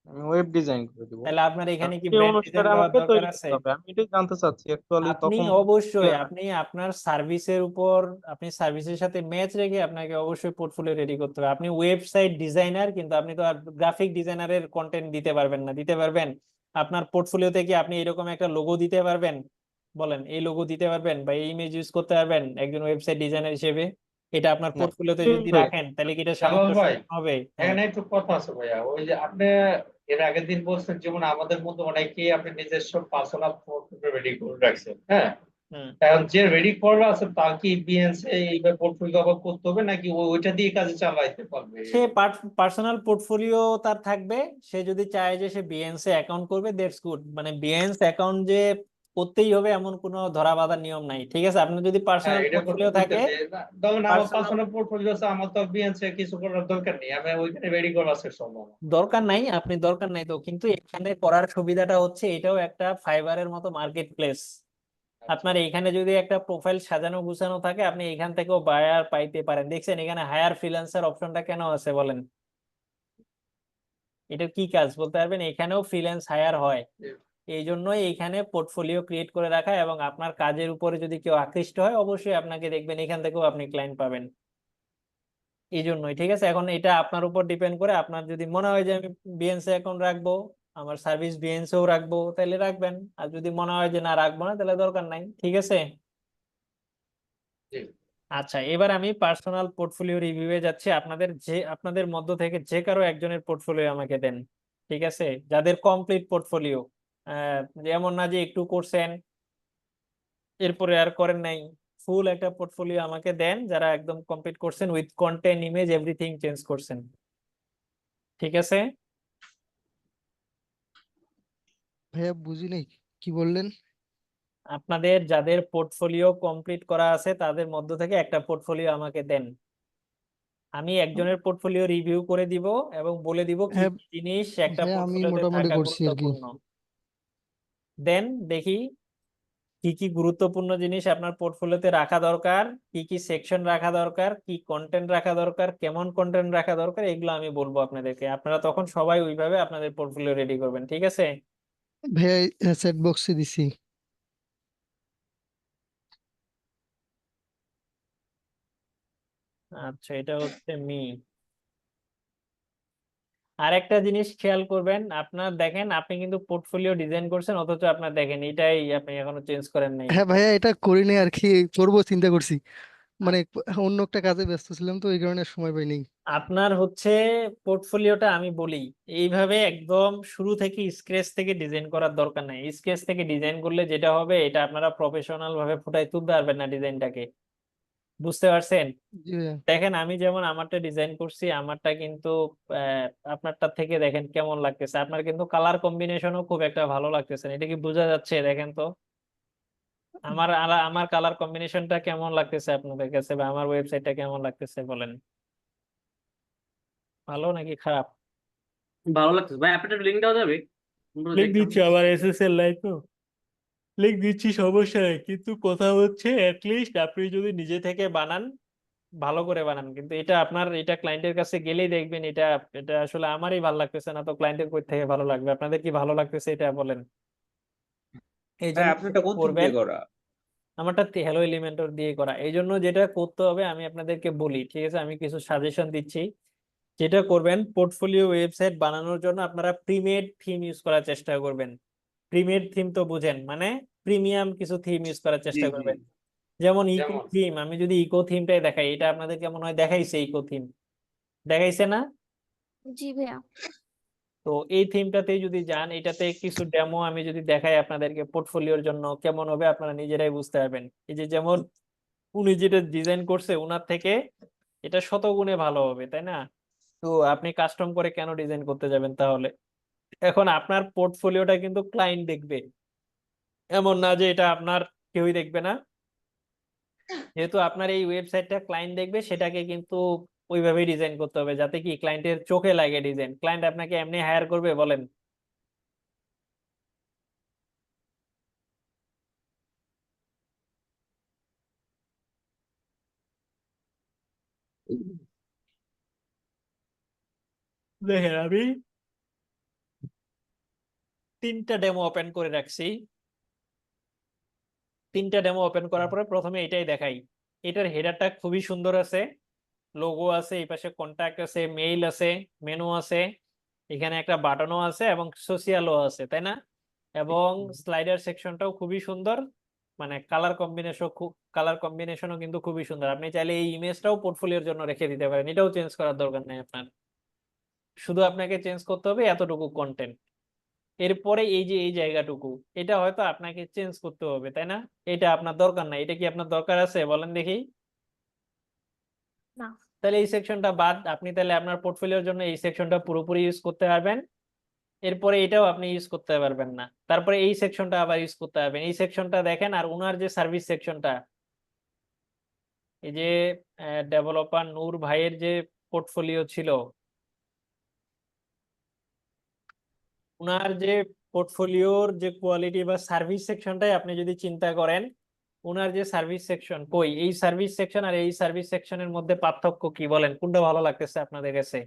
আমি ওয়েব ডিজাইন করে দিব, তাহলে আপনার এখানে কি সেই ব্র্যান্ড ডিজাইন অনুসারে দেওয়ার আমাকে দরকার তৈরি আছে? করতে হবে, আমি এটাই জানতে চাচ্ছি অ্যাকচুয়ালি আপনি তখন। অবশ্যই, আপনি আপনার সার্ভিসের উপর, আপনি সার্ভিসের সাথে ম্যাচ রেখে আপনাকে অবশ্যই পোর্টফোলিও রেডি করতে হবে। আপনি ওয়েবসাইট ডিজাইনার, কিন্তু আপনি তো আর গ্রাফিক ডিজাইনারের কন্টেন্ট দিতে পারবেন না। দিতে পারবেন? আপনার পোর্টফোলিওতে কি আপনি এরকম একটা লোগো দিতে পারবেন? বলেন, এই লোগো দিতে পারবেন বা এই ইমেজ ইউজ করতে পারবেন একজন ওয়েবসাইট ডিজাইনার হিসেবে? এটা আপনার না, পোর্টফোলিওতে যদি কিভাবে? রাখেন তাহলে কি এটা জালাল ভাই, সামঞ্জস্য হবে? হ্যাঁ। এখানে একটু কথা আছে ভাইয়া। ওই যে আপনি এর আগের দিন বলছেন, যেমন আমাদের মধ্যে অনেকেই আপনি নিজস্ব পার্সোনাল পোর্টফোলিও রেডি করে রাখছেন, হ্যাঁ। হুম এখন যে রেডি করা আছে তার কি বিএনসি এইভাবে পোর্টফোলিও আবার করতে হবে নাকি ওইটা দিয়ে কাজে চালাইতে পারবে? সে পার্সোনাল পোর্টফোলিও তার থাকবে, সে যদি চায় যে সে বিএনসি অ্যাকাউন্ট করবে দ্যাটস গুড, মানে বিএনস অ্যাকাউন্ট যে করতেই হবে এমন কোনো ধরা বাঁধার নিয়ম নাই, ঠিক আছে? আপনার যদি হ্যাঁ, পার্সোনাল এটা পোর্টফোলিও থাকে, বুঝতেছি। ধরুন আমার পার্সোনাল পার্সোনাল পোর্টফোলিও আছে, আমার তো বিএনসি কিছু করার দরকার নেই, আমি ওইখানে রেডি করা আছে সব আমার। দরকার নাই, আপনি দরকার নাই তো, কিন্তু এখানে করার সুবিধাটা হচ্ছে এটাও একটা ফাইবারের মতো মার্কেট প্লেস। আচ্ছা আপনার এখানে যদি একটা প্রোফাইল সাজানো গুছানো থাকে, আপনি এখান থেকেও বায়ার পাইতে পারেন। দেখছেন এখানে হায়ার ফ্রিল্যান্সার অপশনটা কেন আছে বলেন? এটা কি কাজ বলতে পারবেন? এখানেও ফ্রিল্যান্স হায়ার হয়, এই জন্যই এইখানে পোর্টফোলিও ক্রিয়েট করে রাখা, এবং আপনার কাজের উপরে যদি কেউ আকৃষ্ট হয় অবশ্যই আপনাকে দেখবেন এখান থেকেও আপনি ক্লায়েন্ট পাবেন। এই জন্যই, ঠিক আছে? এখন এটা আপনার উপর ডিপেন্ড করে, আপনার যদি মনে হয় যে আমি বিএনসি অ্যাকাউন্ট রাখবো, আমার সার্ভিস বিএনসিও রাখবো, তাহলে রাখবেন, আর যদি মনে হয় যে না রাখবো না তাহলে দরকার নাই, ঠিক আছে? জি। আচ্ছা, এবার আমি পার্সোনাল পোর্টফোলিও রিভিউয়ে যাচ্ছি। আপনাদের মধ্য থেকে যে কারো একজনের পোর্টফোলিও আমাকে দেন, ঠিক আছে? যাদের কমপ্লিট পোর্টফোলিও, যেমন না যে একটু করছেন এরপরে আর করেন নাই, ফুল একটা পোর্টফোলিও আমাকে দেন, যারা একদম কমপ্লিট করছেন with content, image, everything change করছেন, ঠিক আছে? ভাইয়া বুঝি নাই কি বললেন। আপনাদের যাদের পোর্টফোলিও কমপ্লিট করা আছে তাদের মধ্য থেকে একটা পোর্টফোলিও আমাকে দেন। আমি একজনের পোর্টফোলিও রিভিউ করে দিব এবং বলে দিব কি হ্যাঁ কি জিনিস একটা ভাইয়া আমি পোর্টফোলিওতে মোটামুটি থাকা করছি আর কি। গুরুত্বপূর্ণ। দেন দেখি কি কি গুরুত্বপূর্ণ জিনিস আপনার পোর্টফোলিওতে রাখা দরকার, কি কি সেকশন রাখা দরকার, কি কন্টেন্ট রাখা দরকার, কেমন কন্টেন্ট রাখা দরকার, এগুলো আমি বলবো আপনাদেরকে। আপনারা তখন সবাই ওইভাবে আপনাদের পোর্টফোলিও রেডি করবেন, ঠিক আছে? ভাইয়া সেট বক্সে দিছি। আচ্ছা, এটা হচ্ছে মি। আর একটা জিনিস খেয়াল করবেন, আপনার দেখেন আপনি কিন্তু পোর্টফোলিও ডিজাইন করছেন, অথচ আপনার দেখেন এটাই আপনি এখনো চেঞ্জ করেন নাই। হ্যাঁ ভাইয়া এটা করি নাই আর কি, করবো চিন্তা করছি, মানে অন্য একটা কাজে ব্যস্ত ছিলাম তো এই কারণে সময় পাইনি। আপনার হচ্ছে পোর্টফোলিওটা আমি বলি এইভাবে একদম শুরু থেকে স্ক্র্যাচ থেকে ডিজাইন করার দরকার নাই। স্ক্র্যাচ থেকে ডিজাইন করলে যেটা হবে, এটা আপনারা প্রফেশনাল ভাবে ফুটাই তুলতে পারবেন না ডিজাইনটাকে, বুঝতে পারছেন? জি ভাইয়া। দেখেন আমি যেমন আমারটা ডিজাইন করছি, আমারটা কিন্তু আপনারটা থেকে দেখেন কেমন লাগতেছে। আপনার কিন্তু কালার কম্বিনেশনও খুব একটা ভালো লাগতেছে না, এটা কি বোঝা যাচ্ছে? দেখেন তো আমার কালার কম্বিনেশনটা কেমন লাগতেছে আপনাদের কাছে, বা আমার ওয়েবসাইটটা কেমন লাগতেছে বলেন? ভালো নাকি খারাপ? ভালো লাগছে ভাই, আপনার লিঙ্ক দেওয়া যাবে? আমরা লিঙ্ক দেখতাম। দিচ্ছি, আবার এসএসএল লাই তো লিঙ্ক দিচ্ছি, সমস্যা নেই, কিন্তু কথা হচ্ছে লিস্ট আপনি যদি নিজে থেকে বানান, ভালো করে বানান। কিন্তু এটা আপনার, এটা ক্লায়েন্টের কাছে গেলেই দেখবেন এটা এটা আসলে আমারই ভালো লাগতেছে না, তো ক্লায়েন্টের কই থেকে ভালো লাগবে? আপনাদের কি ভালো লাগতেছে এটা বলেন? এই ভাই জন্য আপনারটা যেটা কোন থিম করবেন, দিয়ে করা? আমারটা হ্যালো এলিমেন্টর দিয়ে করা। এই জন্য যেটা করতে হবে আমি আপনাদেরকে বলি, ঠিক আছে? আমি কিছু সাজেশন দিচ্ছি। যেটা করবেন, পোর্টফোলিও ওয়েবসাইট বানানোর জন্য আপনারা প্রিমেড থিম ইউজ করার চেষ্টা করবেন। প্রিমেড থিম তো বুঝেন, মানে প্রিমিয়াম কিছু থিম ইউজ করার জি চেষ্টা জি। করবেন। যেমন ইকো যেমন থিম, আমি যদি ইকো থিমটাই দেখাই, এটা আপনাদের কেমন হয়? দেখাইছে ইকো থিম, দেখাইছে না? জি ভাইয়া। তো এই থিমটাতেই যদি যান, এটাতে কিছু ডেমো আমি যদি দেখাই আপনাদেরকে পোর্টফোলিওর জন্য, কেমন হবে আপনারা নিজেরাই বুঝতে পারবেন। এই যে যেমন উনি যেটা ডিজাইন করছে ওনার থেকে এটা শতগুণে ভালো হবে, তাই না? তো আপনি কাস্টম করে কেন ডিজাইন করতে যাবেন তাহলে? এখন আপনার পোর্টফোলিওটা কিন্তু ক্লায়েন্ট দেখবে, এমন না যে এটা আপনার কেউই দেখবে না। যেহেতু আপনার এই ওয়েবসাইটটা ক্লায়েন্ট দেখবে, সেটাকে কিন্তু ওইভাবেই ডিজাইন করতে হবে যাতে কি ক্লায়েন্টের চোখে লাগে ডিজাইন। ক্লায়েন্ট আপনাকে এমনি হায়ার করবে বলেন? দেখেন আমি 3টা ডেমো ওপেন করে রাখছি। 3টা ডেমো ওপেন করার পরে প্রথমে এটাই দেখাই। এটার হেডারটা খুবই সুন্দর আছে, লোগো আছে, এই পাশে কন্টাক্ট আছে, মেইল আছে, মেনু আছে, এখানে একটা বাটনও আছে এবং সোশিয়ালও আছে, তাই না? এবং স্লাইডার সেকশনটাও খুবই সুন্দর, মানে কালার কম্বিনেশনও কিন্তু খুবই সুন্দর। আপনি চাইলে এই ইমেজটাও পোর্টফোলিওর জন্য রেখে দিতে পারেন, এটাও চেঞ্জ করার দরকার নেই আপনার। শুধু আপনাকে চেঞ্জ করতে হবে এতটুকু কন্টেন্ট। এরপরে এই যে এই জায়গাটুকু, এটা হয়তো আপনাকে চেঞ্জ করতে হবে, তাই না? এটা আপনার দরকার নাই, এটা কি আপনার দরকার আছে বলেন দেখি? না। তাহলে এই সেকশনটা বাদ, আপনি তাহলে আপনার পোর্টফোলিওর জন্য এই সেকশনটা পুরোপুরি ইউজ করতে পারবেন। এরপরে এটাও আপনি ইউজ করতে পারবেন না, তারপরে এই সেকশনটা আবার ইউজ করতে পারবেন। এই সেকশনটা দেখেন, আর ওনার যে সার্ভিস সেকশনটা, এই যে ডেভেলপার নূর ভাইয়ের যে পোর্টফোলিও ছিল, ওনার যে পোর্টফোলিওর যে কোয়ালিটি বা সার্ভিস সেকশনটাই আপনি যদি চিন্তা করেন, ওনার যে সার্ভিস সেকশন, কই এই সার্ভিস সেকশন আর এই সার্ভিস সেকশনের মধ্যে পার্থক্য কি বলেন? কোনটা ভালো লাগতেছে আপনাদের কাছে,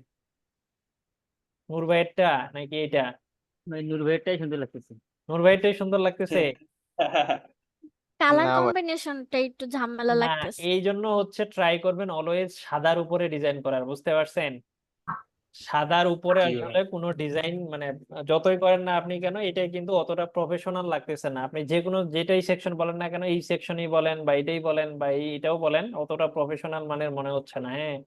নূর ভাইয়েরটা নাকি এটা? ভাই নূর ভাইয়েরটাই সুন্দর লাগতেছে। নূর ভাইয়েরটাই সুন্দর লাগতেছে। কালার না ভাই, কম্বিনেশনটা একটু ঝামেলা না, লাগতেছে। এই জন্য হচ্ছে ট্রাই করবেন অলওয়েজ সাদার উপরে ডিজাইন করার, বুঝতে পারছেন? সাদার উপরে জি ভাই। আসলে কোনো ডিজাইন মানে যতই করেন না আপনি কেন, এটা কিন্তু অতটা প্রফেশনাল লাগতেছে না। আপনি যে কোনো যেটাই সেকশন বলেন না কেন, এই সেকশনই বলেন বা এটাই বলেন বা এটাও বলেন, অতটা প্রফেশনাল মানের মনে হচ্ছে না। হ্যাঁ,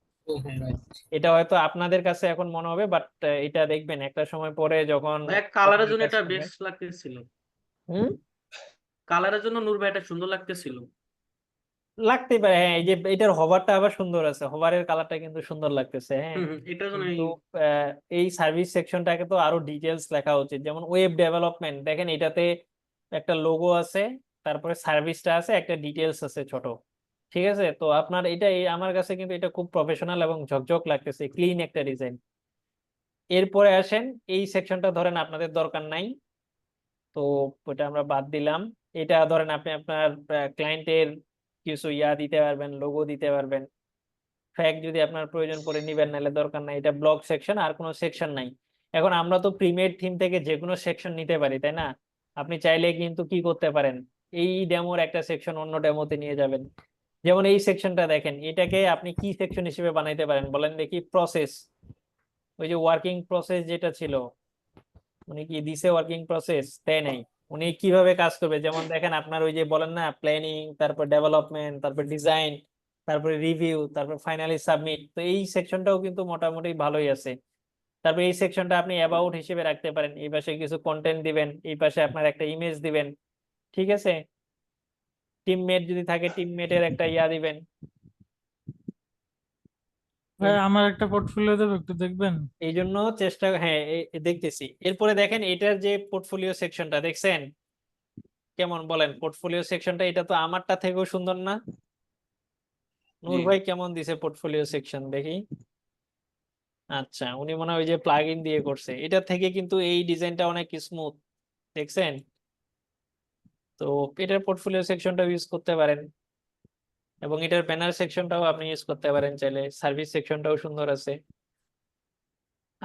এটা হয়তো আপনাদের কাছে এখন মনে হবে, বাট এটা দেখবেন একটা সময় পরে যখন ভাই কালারের আপনার জন্য কাজ এটা করবে। বেস্ট লাগতেছিল, হুম, কালারের জন্য নূর ভাই এটা সুন্দর লাগতেছিল। লাগতে পারে। হ্যাঁ, এই যে এটার হভারটা আবার সুন্দর আছে, হভারের কালারটা কিন্তু সুন্দর লাগতেছে। হ্যাঁ, এটার জন্য কিন্তু এই সার্ভিস সেকশনটাকে তো আরো ডিটেলস লেখা উচিত। যেমন ওয়েব ডেভেলপমেন্ট দেখেন, এটাতে একটা লোগো আছে, তারপরে সার্ভিসটা আছে, একটা ডিটেলস আছে ছোট। ঠিক আছে, তো আপনার এটা আমার কাছে কিন্তু এটা খুব প্রফেশনাল এবং ঝকঝক লাগতেছে, ক্লিন একটা ডিজাইন। এরপরে আসেন, এই সেকশনটা ধরেন আপনাদের দরকার নাই, তো ওটা আমরা বাদ দিলাম। এটা ধরেন আপনি আপনার ক্লায়েন্টের কিছু দিতে পারবেন, লোগো দিতে পারবেন। ফ্যাক্ট যদি আপনার প্রয়োজন পড়ে নিবেন, নাহলে দরকার নাই। এটা ব্লক সেকশন, আর কোনো সেকশন নাই। এখন আমরা তো প্রিমেড থিম থেকে যে কোনো সেকশন নিতে পারি, তাই না? আপনি চাইলে কিন্তু কি করতে পারেন, এই ডেমোর একটা সেকশন অন্য ডেমোতে নিয়ে যাবেন। যেমন এই সেকশনটা দেখেন, এটাকে আপনি কি সেকশন হিসেবে বানাইতে পারেন বলেন দেখি? প্রসেস, ওই যে ওয়ার্কিং প্রসেস যেটা ছিল, উনি কি দিছে ওয়ার্কিং প্রসেস? দেয় নাই। উনি কিভাবে কাজ করবে, যেমন দেখেন আপনার ওই যে বলেন না, প্ল্যানিং, তারপর ডেভেলপমেন্ট, তারপর ডিজাইন, তারপরে রিভিউ, তারপর ফাইনালি সাবমিট। তো এই সেকশনটাও কিন্তু মোটামুটি ভালোই আছে। তারপর এই সেকশনটা আপনি অ্যাবাউট হিসেবে রাখতে পারেন, এই পাশে কিছু কন্টেন্ট দিবেন, এই পাশে আপনার একটা ইমেজ দিবেন। ঠিক আছে, টিমমেট যদি থাকে টিমমেটের একটা দিবেন। ভাই আমার একটা পোর্টফোলিও দেবে, একটু দেখবেন? এই জন্য চেষ্টা, হ্যাঁ দেখতেছি। এরপরে দেখেন এটার যে পোর্টফোলিও সেকশনটা দেখছেন কেমন বলেন? পোর্টফোলিও সেকশনটা এটা তো আমারটা থেকেও সুন্দর না? নূর জি ভাই কেমন দিছে পোর্টফোলিও সেকশন দেখি? আচ্ছা, উনি মনে হয় ওই যে প্লাগ ইন দিয়ে করছে, এটা থেকে কিন্তু এই ডিজাইনটা অনেক স্মুথ, দেখছেন? তো এটার পোর্টফোলিও সেকশনটা ইউজ করতে পারেন, এবং এটার ব্যানার সেকশনটাও আপনি ইউজ করতে পারেন চাইলে। সার্ভিস সেকশনটাও সুন্দর আছে।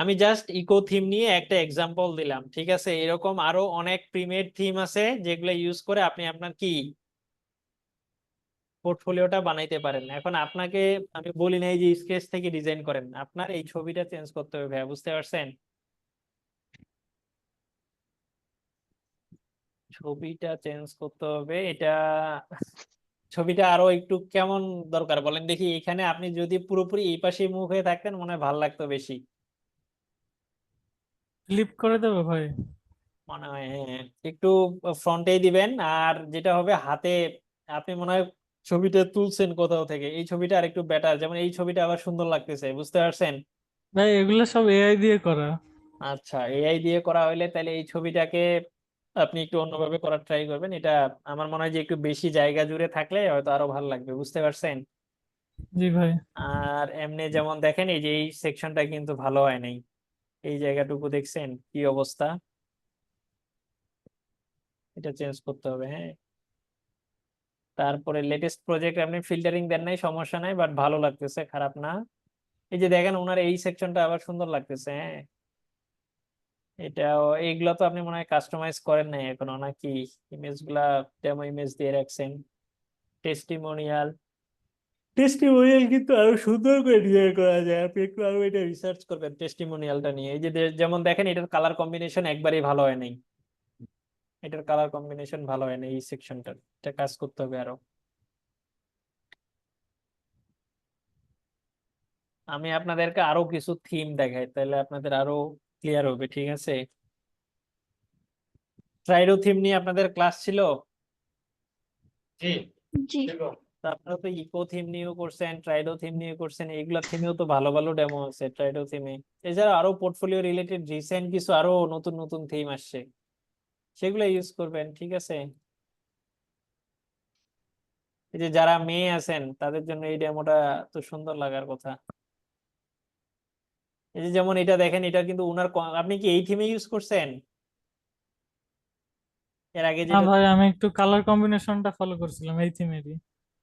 আমি জাস্ট ইকো থিম নিয়ে একটা এক্সাম্পল দিলাম, ঠিক আছে? এরকম আরো অনেক প্রিমেড থিম আছে যেগুলো ইউজ করে আপনি আপনার কি পোর্টফোলিওটা বানাইতে পারেন। এখন আপনাকে আমি বলি নাই যে স্কেচ থেকে ডিজাইন করেন, আপনার এই ছবিটা চেঞ্জ করতে হবে ভাইয়া, বুঝতে পারছেন? ছবিটা চেঞ্জ করতে হবে। এটা ছবিটা আরো একটু কেমন দরকার বলেন দেখি? এখানে আপনি যদি পুরোপুরি এই পাশে মুখ হয়ে থাকতেন মনে হয় ভালো লাগতো বেশি। ফ্লিপ করে দেবে ভাই? মনে হয় হ্যাঁ, একটু ফ্রন্টেই দিবেন। আর যেটা হবে হাতে, আপনি মনে হয় ছবিটা তুলছেন কোথাও থেকে, এই ছবিটা আর একটু বেটার। যেমন এই ছবিটা আবার সুন্দর লাগতেছে, বুঝতে পারছেন? ভাই এগুলো সব এআই দিয়ে করা। আচ্ছা, এআই দিয়ে করা হইলে তাহলে এই ছবিটাকে আপনি একটু অন্যভাবে করার ট্রাই করবেন। এটা আমার মনে হয় যে একটু বেশি জায়গা জুড়ে থাকলে হয়তো আরো ভালো লাগবে, বুঝতে পারছেন? জি ভাই। আর এমনি যেমন দেখেন, এই যে এই সেকশনটা কিন্তু ভালো হয় নাই, এই জায়গাটুকু দেখছেন কি অবস্থা? এটা চেঞ্জ করতে হবে। হ্যাঁ, তারপরে লেটেস্ট প্রজেক্ট আপনি ফিল্টারিং দেন নাই, সমস্যা নাই, বাট ভালো লাগতেছে, খারাপ না। এই যে দেখেন ওনার এই সেকশনটা আবার সুন্দর লাগতেছে। হ্যাঁ, এটাও, এইগুলা তো আপনি মনে হয় কাস্টমাইজ করেন নাই এখনো নাকি? ইমেজ গুলা ডেমো ইমেজ দিয়ে রাখছেন। টেস্টিমোনিয়াল, টেস্টিমোনিয়াল কিন্তু আরো সুন্দর করে ডিজাইন করা যায়, আপনি একটু আরো এটা রিসার্চ করবেন টেস্টিমোনিয়ালটা নিয়ে। এই যে যেমন দেখেন এটার কালার কম্বিনেশন একবারই ভালো হয় নাই, এটার কালার কম্বিনেশন ভালো হয় না এই সেকশনটা, এটা কাজ করতে হবে আরো। আমি আপনাদেরকে আরো কিছু থিম দেখাই, তাহলে আপনাদের আরো ক্লিয়ার হবে, ঠিক আছে? ট্রাইডো থিম নিয়ে আপনাদের ক্লাস ছিল? জি জি ছিল। তো আপনারা তো ইকো থিম নিয়েও করছেন, ট্রাইডো থিম নিয়ে করছেন, এইগুলা থিমেও তো ভালো ভালো ডেমো আছে ট্রাইডো থিমে। এছাড়া আরো পোর্টফোলিও রিলেটেড রিসেন্ট কিছু আরো নতুন নতুন থিম আসছে, সেগুলো ইউজ করবেন, ঠিক আছে? এই যে যারা মেয়ে আছেন তাদের জন্য এই ডেমোটা তো সুন্দর লাগার কথা। এই যে যেমন এটা দেখেন, এটা কিন্তু উনার আপনি কি এই থিমে ইউজ করছেন এর আগে না যেটা? ভাই, আমি একটু কালার কম্বিনেশনটা ফলো করছিলাম এই থিমেরই।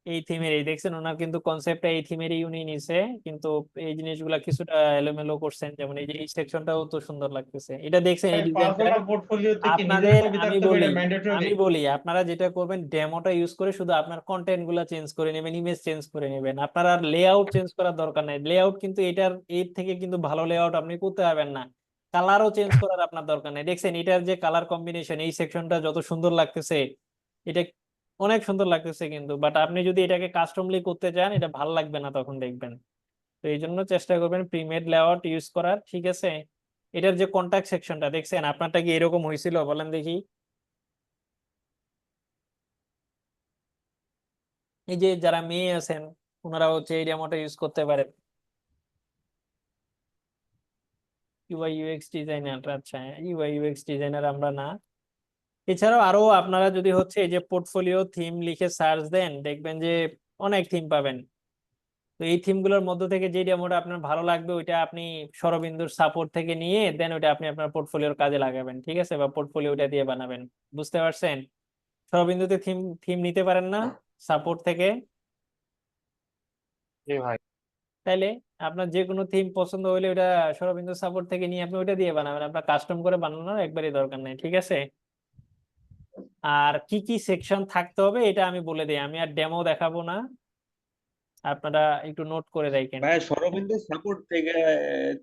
এই থিমের এই দেখছেন, ওনার কিন্তু কনসেপ্টটা এই থিমেরই উনি নিছে, কিন্তু এই জিনিসগুলা কিছুটা এলোমেলো করছেন। যেমন এই যে এই সেকশনটাও তো সুন্দর লাগতেছে, এটা দেখছেন এই ডিজাইনটা। পার্সোনাল পোর্টফোলিওতে কি নিজের আপনাদের ছবি আমি থাকতে হবে, বলি এটা ম্যান্ডেটরি? আমি বলি আপনারা যেটা করবেন, ডেমোটা ইউজ করে শুধু আপনার কন্টেন্ট গুলা চেঞ্জ করে নেবেন, ইমেজ চেঞ্জ করে নেবেন। আপনার আর লেআউট চেঞ্জ করার দরকার নাই। লেআউট কিন্তু এর থেকে কিন্তু ভালো লেআউট আপনি করতে পারবেন না। কালারও চেঞ্জ করার আপনার দরকার নেই। দেখছেন এটার যে কালার কম্বিনেশন, এই সেকশনটা যত সুন্দর লাগতেছে, এটা অনেক সুন্দর লাগতেছে কিন্তু, বাট আপনি যদি এটাকে কাস্টমলি করতে চান এটা ভালো লাগবে না তখন দেখবেন। তো এই জন্য চেষ্টা করবেন প্রিমেড লেআউট ইউজ করার, ঠিক আছে? এটার যে কন্টাক্ট সেকশনটা দেখছেন, আপনারটা কি এরকম হয়েছিল বলেন দেখি? এই যে যারা মেয়ে আছেন ওনারা হচ্ছে এই ডেমোটা ইউজ করতে পারেন। ইউআই ইউএক্স ডিজাইনার, আচ্ছা ইউআই ইউএক্স ডিজাইনার আমরা না। এছাড়াও আরো আপনারা যদি হচ্ছে এই যে পোর্টফোলিও থিম লিখে সার্চ দেন, দেখবেন যে অনেক থিম পাবেন। তো এই থিম গুলোর মধ্য থেকে যে ডেমোটা আপনার ভালো লাগবে ওইটা আপনি শরবিন্দুর সাপোর্ট থেকে নিয়ে দেন ওইটা আপনি আপনার পোর্টফোলিওর কাজে লাগাবেন, ঠিক আছে? বা পোর্টফোলিও ওটা দিয়ে বানাবেন। বুঝতে পারছেন? শরবিন্দুতে থিম থিম নিতে পারেন না সাপোর্ট থেকে? জি ভাই। তাইলে আপনার যে কোনো থিম পছন্দ হলে ওটা শরবিন্দু সাপোর্ট থেকে নিয়ে আপনি ওইটা দিয়ে বানাবেন, আপনার কাস্টম করে বানানোর একবারই দরকার নেই, ঠিক আছে? আর কি কি সেকশন থাকতে হবে এটা আমি বলে দিই, আমি আর ডেমো দেখাবো না, আপনারা একটু নোট করে রাখেন। ভাই শরবিন্দু সাপোর্ট থেকে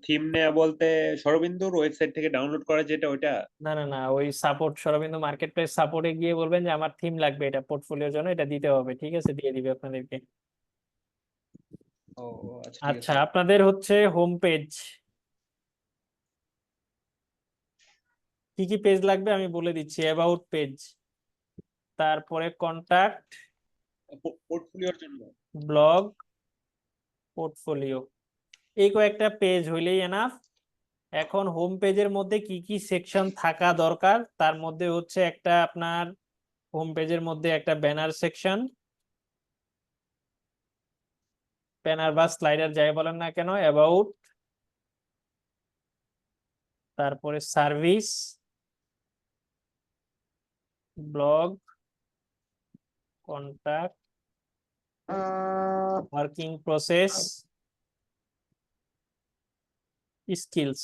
থিম নেওয়া বলতে শরবিন্দুর ওয়েবসাইট থেকে ডাউনলোড করা যেটা ওইটা? না না না, ওই সাপোর্ট শরবিন্দু মার্কেট প্লেস সাপোর্টে গিয়ে বলবেন যে আমার থিম লাগবে, এটা পোর্টফোলিওর জন্য এটা দিতে হবে, ঠিক আছে? দিয়ে দিবে আপনাদেরকে। ও আচ্ছা ঠিক আচ্ছা, আছে। আপনাদের হচ্ছে হোম পেজ, কি কি পেজ লাগবে আমি বলে দিচ্ছি। অ্যাবাউট পেজ, তারপরে কন্টাক্ট, পোর্টফোলিওর জন্য ব্লগ, পোর্টফোলিও, এই কয়েকটা পেজ হইলেই এনাফ। এখন হোম পেজের মধ্যে কি কি সেকশন থাকা দরকার, তার মধ্যে হচ্ছে একটা আপনার হোম পেজের মধ্যে একটা ব্যানার সেকশন, ব্যানার বা স্লাইডার যাই বলেন না কেন, অ্যাবাউট, তারপরে service, blog, contact, working process, skills.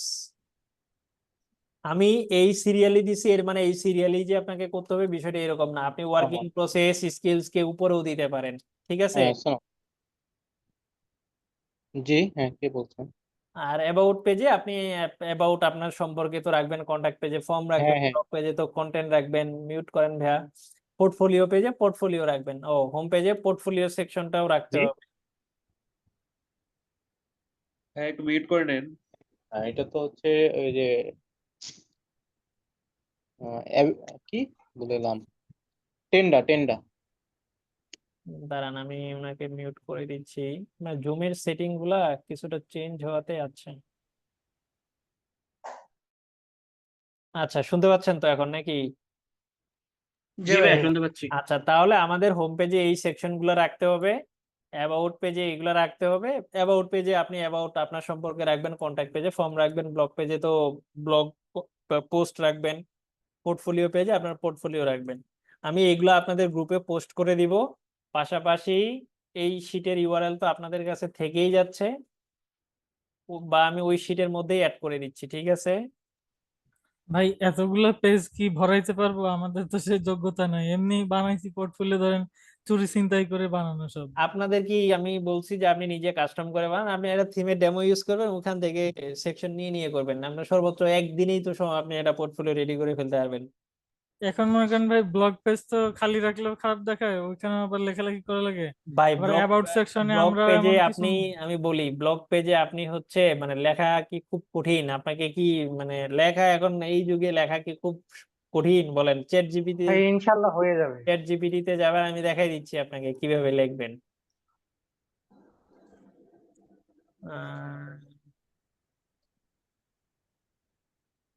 আমি এই সিরিয়ালি দিছি, এর মানে এই সিরিয়ালি যে আপনাকে করতে হবে বিষয়টা এরকম না, আপনি ওয়ার্কিং প্রসেস স্কিলস কে উপরেও দিতে পারেন, ঠিক আছে? জি হ্যাঁ, কে বলছেন? আর অ্যাবাউট পেজে আপনি অ্যাবাউট আপনার সম্পর্কে তো রাখবেন, কন্টাক্ট পেজে ফর্ম রাখবেন, হ্যাঁ হ্যাঁ ব্লগ পেজে তো কন্টেন্ট রাখবেন, মিউট করেন ভাইয়া। পোর্টফোলিও পেজে পোর্টফোলিও রাখবেন, ও হোম পেজে পোর্টফোলিও সেকশনটাও রাখতে জি হবে। হ্যাঁ একটু মিউট করে নেন। এটা তো হচ্ছে ওই যে কি বললাম, টেন্ডা। দাঁড়ান আমি ওনাকে মিউট করে দিচ্ছি, জুমের সেটিং গুলা কিছুটা চেঞ্জ হওয়াতে আছে। আচ্ছা, শুনতে পাচ্ছেন তো এখন নাকি? জি ভাই শুনতে পাচ্ছি। আচ্ছা, তাহলে আমাদের হোম পেজে এই সেকশন গুলো রাখতে হবে, অ্যাবাউট পেজে এগুলো রাখতে হবে। অ্যাবাউট পেজে আপনি অ্যাবাউট আপনার সম্পর্কে রাখবেন, কন্ট্যাক্ট পেজে ফর্ম রাখবেন, ব্লগ পেজে তো ব্লগ পোস্ট রাখবেন, পোর্টফোলিও পেজে আপনার পোর্টফোলিও রাখবেন। আমি এগুলো আপনাদের গ্রুপে পোস্ট করে দিব। পাশাপাশি এই শিটের ইউআরএল তো আপনাদের কাছে থেকেই যাচ্ছে, বা আমি ওই শিটের মধ্যেই অ্যাড করে দিচ্ছি, ঠিক আছে? ভাই এতগুলা পেজ কি ভরাইতে পারবো? আমাদের তো সে যোগ্যতা নাই, এমনি বানাইছি পোর্টফোলিও, ধরেন চুরি ছিনতাই করে বানানো সব। আপনাদের কি আমি বলছি যে আপনি নিজে কাস্টম করে বানান, আপনি একটা থিমের ডেমো ইউজ করবেন, ওখান থেকে সেকশন নিয়ে নিয়ে করবেন, আপনার সর্বোচ্চ একদিনেই তো আপনি একটা পোর্টফোলিও রেডি করে ফেলতে পারবেন। এখন মনে করেন ভাই, ব্লগ পেজ তো খালি রাখলেও খারাপ দেখায়, ওইখানে আবার লেখালেখি করা লাগে। বাই আবার ব্লগ অ্যাবাউট সেকশনে ব্লগ আমরা পেজে এমন কিছু। আপনি, আমি বলি ব্লগ পেজে আপনি হচ্ছে মানে লেখা কি খুব কঠিন? আপনাকে কি মানে লেখা এখন এই যুগে লেখা কি খুব কঠিন বলেন? চ্যাট জিপিটি, ভাই ইনশাল্লাহ হয়ে যাবে। চ্যাট জিপিটিতে যাবেন, আমি দেখাই দিচ্ছি আপনাকে কিভাবে লিখবেন।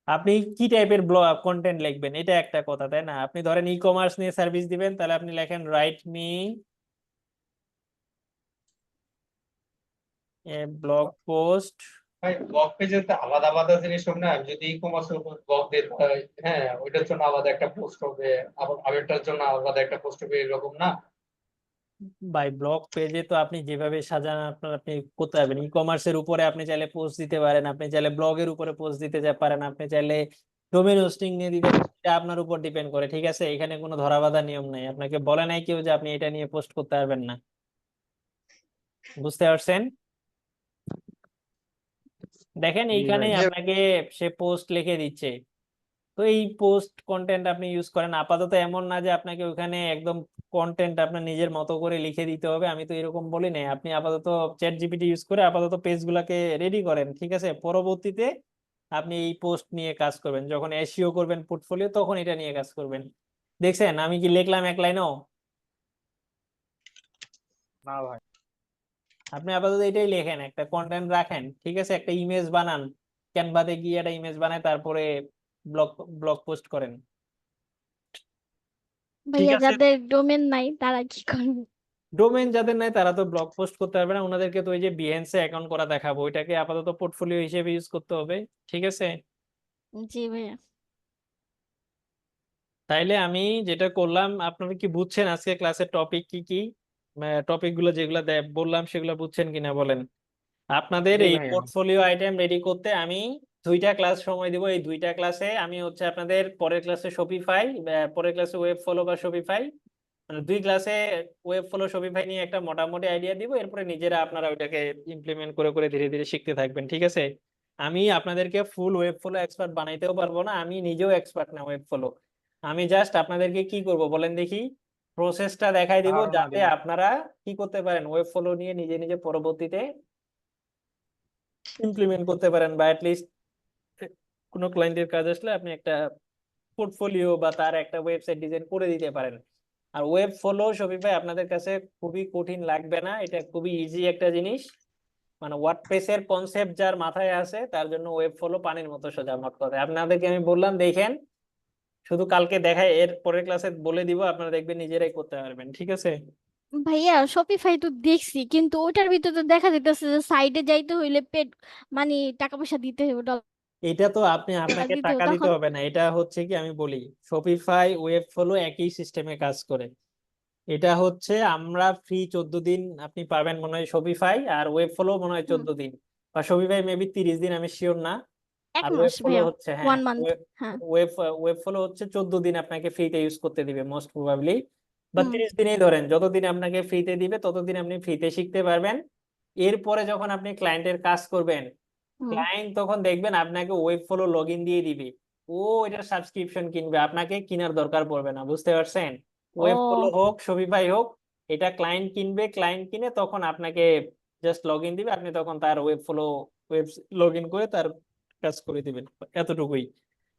আপনি কি টাইপের ব্লগ কন্টেন্ট লিখবেন এটা একটা কথা, তাই না? আপনি ধরেন ই কমার্স নিয়ে সার্ভিস দিবেন, তাহলে আপনি লেখেন write me a blog post. ভাই ব্লগ পেজে তো আলাদা আলাদা জিনিস হবে না? আমি যদি ই কমার্সের উপর ব্লগ দিই, হ্যাঁ ওইটার জন্য আলাদা একটা পোস্ট হবে, আবার আরেকটার জন্য আলাদা একটা পোস্ট হবে, এরকম না? বাই ব্লগ পেজে তো আপনি যেভাবে সাজান আপনার আপনি করতে পারবেন। ই কমার্সের উপরে আপনি চাইলে পোস্ট দিতে পারেন, আপনি চাইলে ব্লগের উপরে পোস্ট দিতে পারেন, আপনি চাইলে ডোমেন হোস্টিং নিয়ে দিতে পারেন। এটা আপনার উপর ডিপেন্ড করে, ঠিক আছে? এখানে কোনো ধরাবাঁধা নিয়ম নাই, আপনাকে বলে নাই কেউ যে আপনি এটা নিয়ে পোস্ট করতে পারবেন না। বুঝতে পারছেন? দেখেন জি এইখানে ভাই। আপনাকে সে পোস্ট লিখে দিচ্ছে, তো এই পোস্ট কন্টেন্ট আপনি ইউজ করেন। আপাতত এমন না যে আপনাকে ওখানে একদম কন্টেন্ট আপনার নিজের মতো করে লিখে দিতে হবে, আমি তো এরকম বলি নাই। আপনি আপাতত চ্যাট জিপিটি ইউজ করে আপাতত পেজ গুলাকে রেডি করেন, ঠিক আছে? পরবর্তীতে আপনি এই পোস্ট নিয়ে কাজ করবেন, যখন এসইও করবেন পোর্টফোলিও তখন এটা নিয়ে কাজ করবেন। দেখছেন আমি কি লিখলাম এক লাইনও? না ভাই। আপনি আপাতত এটাই লেখেন, একটা কন্টেন্ট রাখেন, ঠিক আছে? একটা ইমেজ বানান, ক্যানভাতে গিয়ে একটা ইমেজ বানায় তারপরে ব্লগ ব্লগ পোস্ট করেন, ঠিক ভাইয়া আছে? যাদের ডোমেন নাই তারা কি করবে? ডোমেন যাদের নাই তারা তো ব্লগ পোস্ট করতে পারবে না, ওনাদেরকে তো ওই যে বিহেন্সে অ্যাকাউন্ট করা দেখাবো, ওইটাকে আপাতত পোর্টফোলিও হিসেবে ইউজ করতে হবে, ঠিক আছে? জি ভাইয়া। তাইলে আমি যেটা করলাম, আপনারা কি বুঝছেন আজকে ক্লাসের টপিক কি কি? টপিক গুলো যেগুলো বললাম সেগুলো বুঝছেন কিনা বলেন? আপনাদের জি এই ভাইয়া। পোর্টফোলিও আইটেম রেডি করতে আমি 2টা ক্লাস সময় দিব। এই 2টা ক্লাসে আমি হচ্ছে আপনাদের পরের ক্লাসে শপিফাই, পরের ক্লাসে ওয়েব ফলো বা শপিফাই, মানে 2 ক্লাসে ওয়েব ফলো শপিফাই নিয়ে একটা মোটামুটি আইডিয়া দিব, এরপরে নিজেরা আপনারা ওইটাকে ইমপ্লিমেন্ট করে করে ধীরে ধীরে শিখতে থাকবেন, ঠিক আছে? আমি আপনাদেরকে ফুল ওয়েব ফলো এক্সপার্ট বানাইতেও পারবো না, আমি নিজেও এক্সপার্ট না ওয়েব ফলো। আমি জাস্ট আপনাদেরকে কি করব বলেন দেখি, প্রসেসটা দেখাই দিব, ধারণা যাতে দিব। আপনারা কি করতে পারেন, ওয়েব ফলো নিয়ে নিজে নিজে পরবর্তীতে ইমপ্লিমেন্ট করতে পারেন, বা লিস্ট কোনো ক্লায়েন্টের কাজ আসলে আপনি একটা পোর্টফোলিও বা তার একটা ওয়েবসাইট ডিজাইন করে দিতে পারেন। আর ওয়েব ফলো শপিফাই আপনাদের কাছে খুবই কঠিন লাগবে না, এটা খুবই ইজি একটা জিনিস। মানে ওয়ার্ডপ্রেসের কনসেপ্ট যার মাথায় আছে তার জন্য ওয়েব ফলো পানির মতো সোজা, মোট কথা। আপনাদেরকে আমি বললাম দেখেন, শুধু কালকে দেখাই, এর পরের ক্লাসে বলে দিব, আপনারা দেখবেন নিজেরাই করতে পারবেন, ঠিক আছে? ভাইয়া শপিফাই তো দেখছি, কিন্তু ওটার ভিতরে তো দেখা যাইতেছে যে সাইডে যাইতে হইলে পেড মানে টাকা পয়সা দিতে হবে, ডলার এটা তো আপনাকে দিতে হবে টাকা দিতে তখন। হবে না, এটা হচ্ছে কি আমি বলি, শপিফাই ওয়েব ফলো একই সিস্টেমে কাজ করে। এটা হচ্ছে আমরা ফ্রি 14 দিন আপনি পাবেন মনে হয় শপিফাই, আর ওয়েব ফলো মনে হয় হুম, 14 দিন, বা শপিফাই মেবি 30 দিন, আমি শিওর না। এক আর ওয়েব মাস ফলো ভাইয়া, হচ্ছে, হ্যাঁ, 1 মান্থ। হ্যাঁ। ওয়েব ওয়েব ফলো হচ্ছে 14 দিন আপনাকে ফ্রিতে ইউজ করতে দিবে মোস্ট প্রবাবলি, বা হুম 30 দিনেই ধরেন, যতদিন আপনাকে ফ্রিতে দিবে ততদিন আপনি ফ্রিতে শিখতে পারবেন। এরপরে যখন আপনি ক্লায়েন্টের কাজ করবেন, হুম। ক্লায়েন্ট তখন দেখবেন আপনাকে ওয়েব ফলো লগ ইন দিয়ে দিবে, ও এটার সাবস্ক্রিপশন কিনবে, আপনাকে কেনার দরকার পড়বে না, বুঝতে পারছেন? ওয়েব ফলো ও হোক শপিফাই হোক, এটা ক্লায়েন্ট কিনবে, ক্লায়েন্ট কিনে তখন আপনাকে জাস্ট লগ ইন দিবে, আপনি তখন তার web follow web log in করে তার কাজ করে দিবেন, এতটুকুই।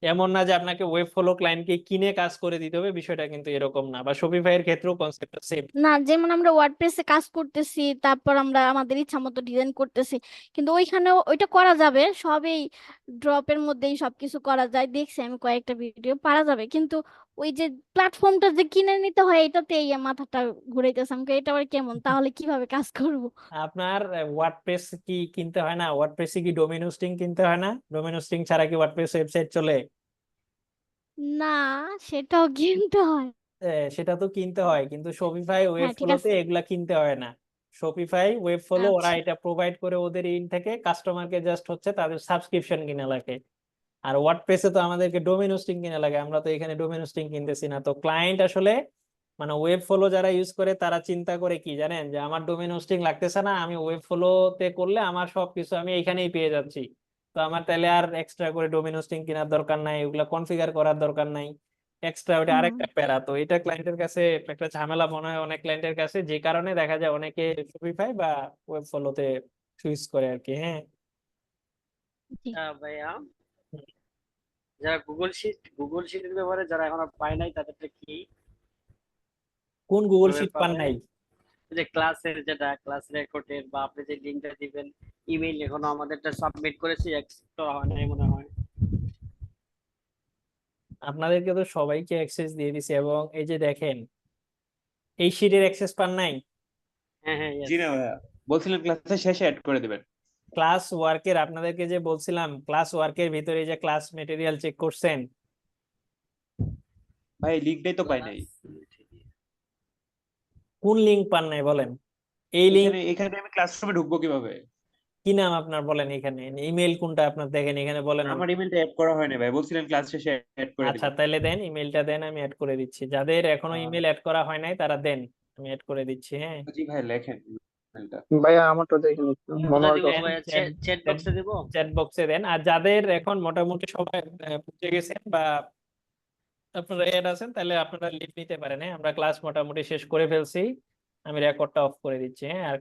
এমন না যে আপনাকে ওয়েব ফলো ক্লায়েন্টকে কিনে কাজ করে দিতে হবে, বিষয়টা কিন্তু এরকম না, বা শপিফাই এর ক্ষেত্রেও কনসেপ্টটা সেম। না, যেমন আমরা ওয়ার্ডপ্রেসে কাজ করতেছি, তারপর আমরা আমাদের ইচ্ছা মতো ডিজাইন করতেছি, কিন্তু ওইখানেও ওইটা করা যাবে, সবই ড্রপের মধ্যেই সবকিছু করা যায়, দেখছি আমি কয়েকটা ভিডিও, পারা যাবে। কিন্তু ওই যে প্ল্যাটফর্মটা যে কিনে নিতে হয়, এটাতে এই মাথাটা ঘুরাইতেছে আমাকে, এটা আবার কেমন, তাহলে কিভাবে কাজ করব? আপনার ওয়ার্ডপ্রেস কি কিনতে হয় না? ওয়ার্ডপ্রেসে কি ডোমেইন হোস্টিং কিনতে হয় না? ডোমেইন হোস্টিং ছাড়া কি ওয়ার্ডপ্রেস ওয়েবসাইট চলে? না, সেটাও কিনতে হয়। সেটা তো কিনতে হয়, কিন্তু শপিফাই ওয়েব হ্যাঁ ঠিক ফলোতে আছে। এগুলা কিনতে হয় না। শপিফাই ওয়েব ফলো ওরা আচ্ছা। এটা প্রোভাইড করে ওদের ইন থেকে, কাস্টমারকে জাস্ট হচ্ছে তাদের সাবস্ক্রিপশন কিনা লাগে। আর ওয়ার্ডপ্রেসে তো আমাদেরকে ডোমেইন হোস্টিং কিনা লাগে, আমরা তো এখানে ডোমেইন হোস্টিং কিনতেছি না। তো ক্লায়েন্ট আসলে মানে ওয়েব ফলো যারা ইউজ করে তারা চিন্তা করে কি জানেন, যে আমার ডোমেইন হোস্টিং লাগতেছে না, আমি ওয়েব ফলোতে করলে আমার সবকিছু আমি এখানেই পেয়ে যাচ্ছি, তো আমার তাহলে আর এক্সট্রা করে ডোমেইন হোস্টিং কেনার দরকার নাই, ওগুলা কনফিগার করার দরকার নাই, এক্সট্রা ওটা হুম। আরেকটা প্যারা। তো এটা ক্লায়েন্টের কাছে একটা ঝামেলা মনে হয় অনেক ক্লায়েন্টের কাছে, যে কারণে দেখা যায় অনেকে শপিফাই বা ওয়েব ফলোতে সুইচ করে আর কি। হ্যাঁ, জি। ভাইয়া যারা গুগল শিটের ব্যাপারে যারা এখনো পায় নাই তাদেরটা কি কোন গুগল কিভাবে শিট পান পাবে? নাই? ওই যে ক্লাসের যেটা ক্লাস রেকর্ডের বা আপনি যে লিঙ্কটা দিবেন, ইমেইল এখনো আমাদেরটা সাবমিট করেছি, অ্যাকসেপ্ট করা হয় নাই মনে হয়। আপনাদেরকে তো সবাইকে অ্যাক্সেস দিয়ে দিছি, এবং এই যে দেখেন এই শিটের অ্যাক্সেস পান নাই। হ্যাঁ হ্যাঁ জি yes. না ভাইয়া, বলছিলেন ক্লাসের শেষে অ্যাড করে দিবেন। ক্লাস ওয়ার্কের আপনাদেরকে যে বলছিলাম, ক্লাস ওয়ার্কের ভিতরে যে ক্লাস মেটেরিয়াল চেক করছেন, ভাই লিঙ্কটাই তো পাই নাই। কোন লিংক পান নাই বলেন? এই লিংক এখানে এখানে আমি ক্লাসরুমে ঢুকবো কিভাবে? কি নাম আপনার বলেন, এখানে ইমেল কোনটা আপনার দেখেন এখানে বলেন আমার ইমেলটা অ্যাড করা হয়নি ভাই, বলছিলেন ক্লাস শেষে অ্যাড করে আচ্ছা দিবেন। তাহলে দেন, ইমেলটা দেন, আমি অ্যাড করে দিচ্ছি। যাদের এখনো ইমেল অ্যাড করা হয় নাই তারা দেন, আমি অ্যাড করে দিচ্ছি। হ্যাঁ, জি ভাই লেখেন ইমেলটা। ভাইয়া আমারটা দেখে নিচ্ছি মনে কোথায় হয় দিব তো ভাইয়া? চ্যাট বক্সে দিব? চ্যাট বক্সে দেন। আর যাদের এখন মোটামুটি সবাই বুঝে গেছেন বা আপনারা এড আছেন, তাহলে আপনারা লিভ নিতে পারেন। হ্যাঁ, আমরা ক্লাস মোটামুটি শেষ করে ফেলছি, আমি রেকর্ডটা অফ করে দিচ্ছি। হ্যাঁ, আর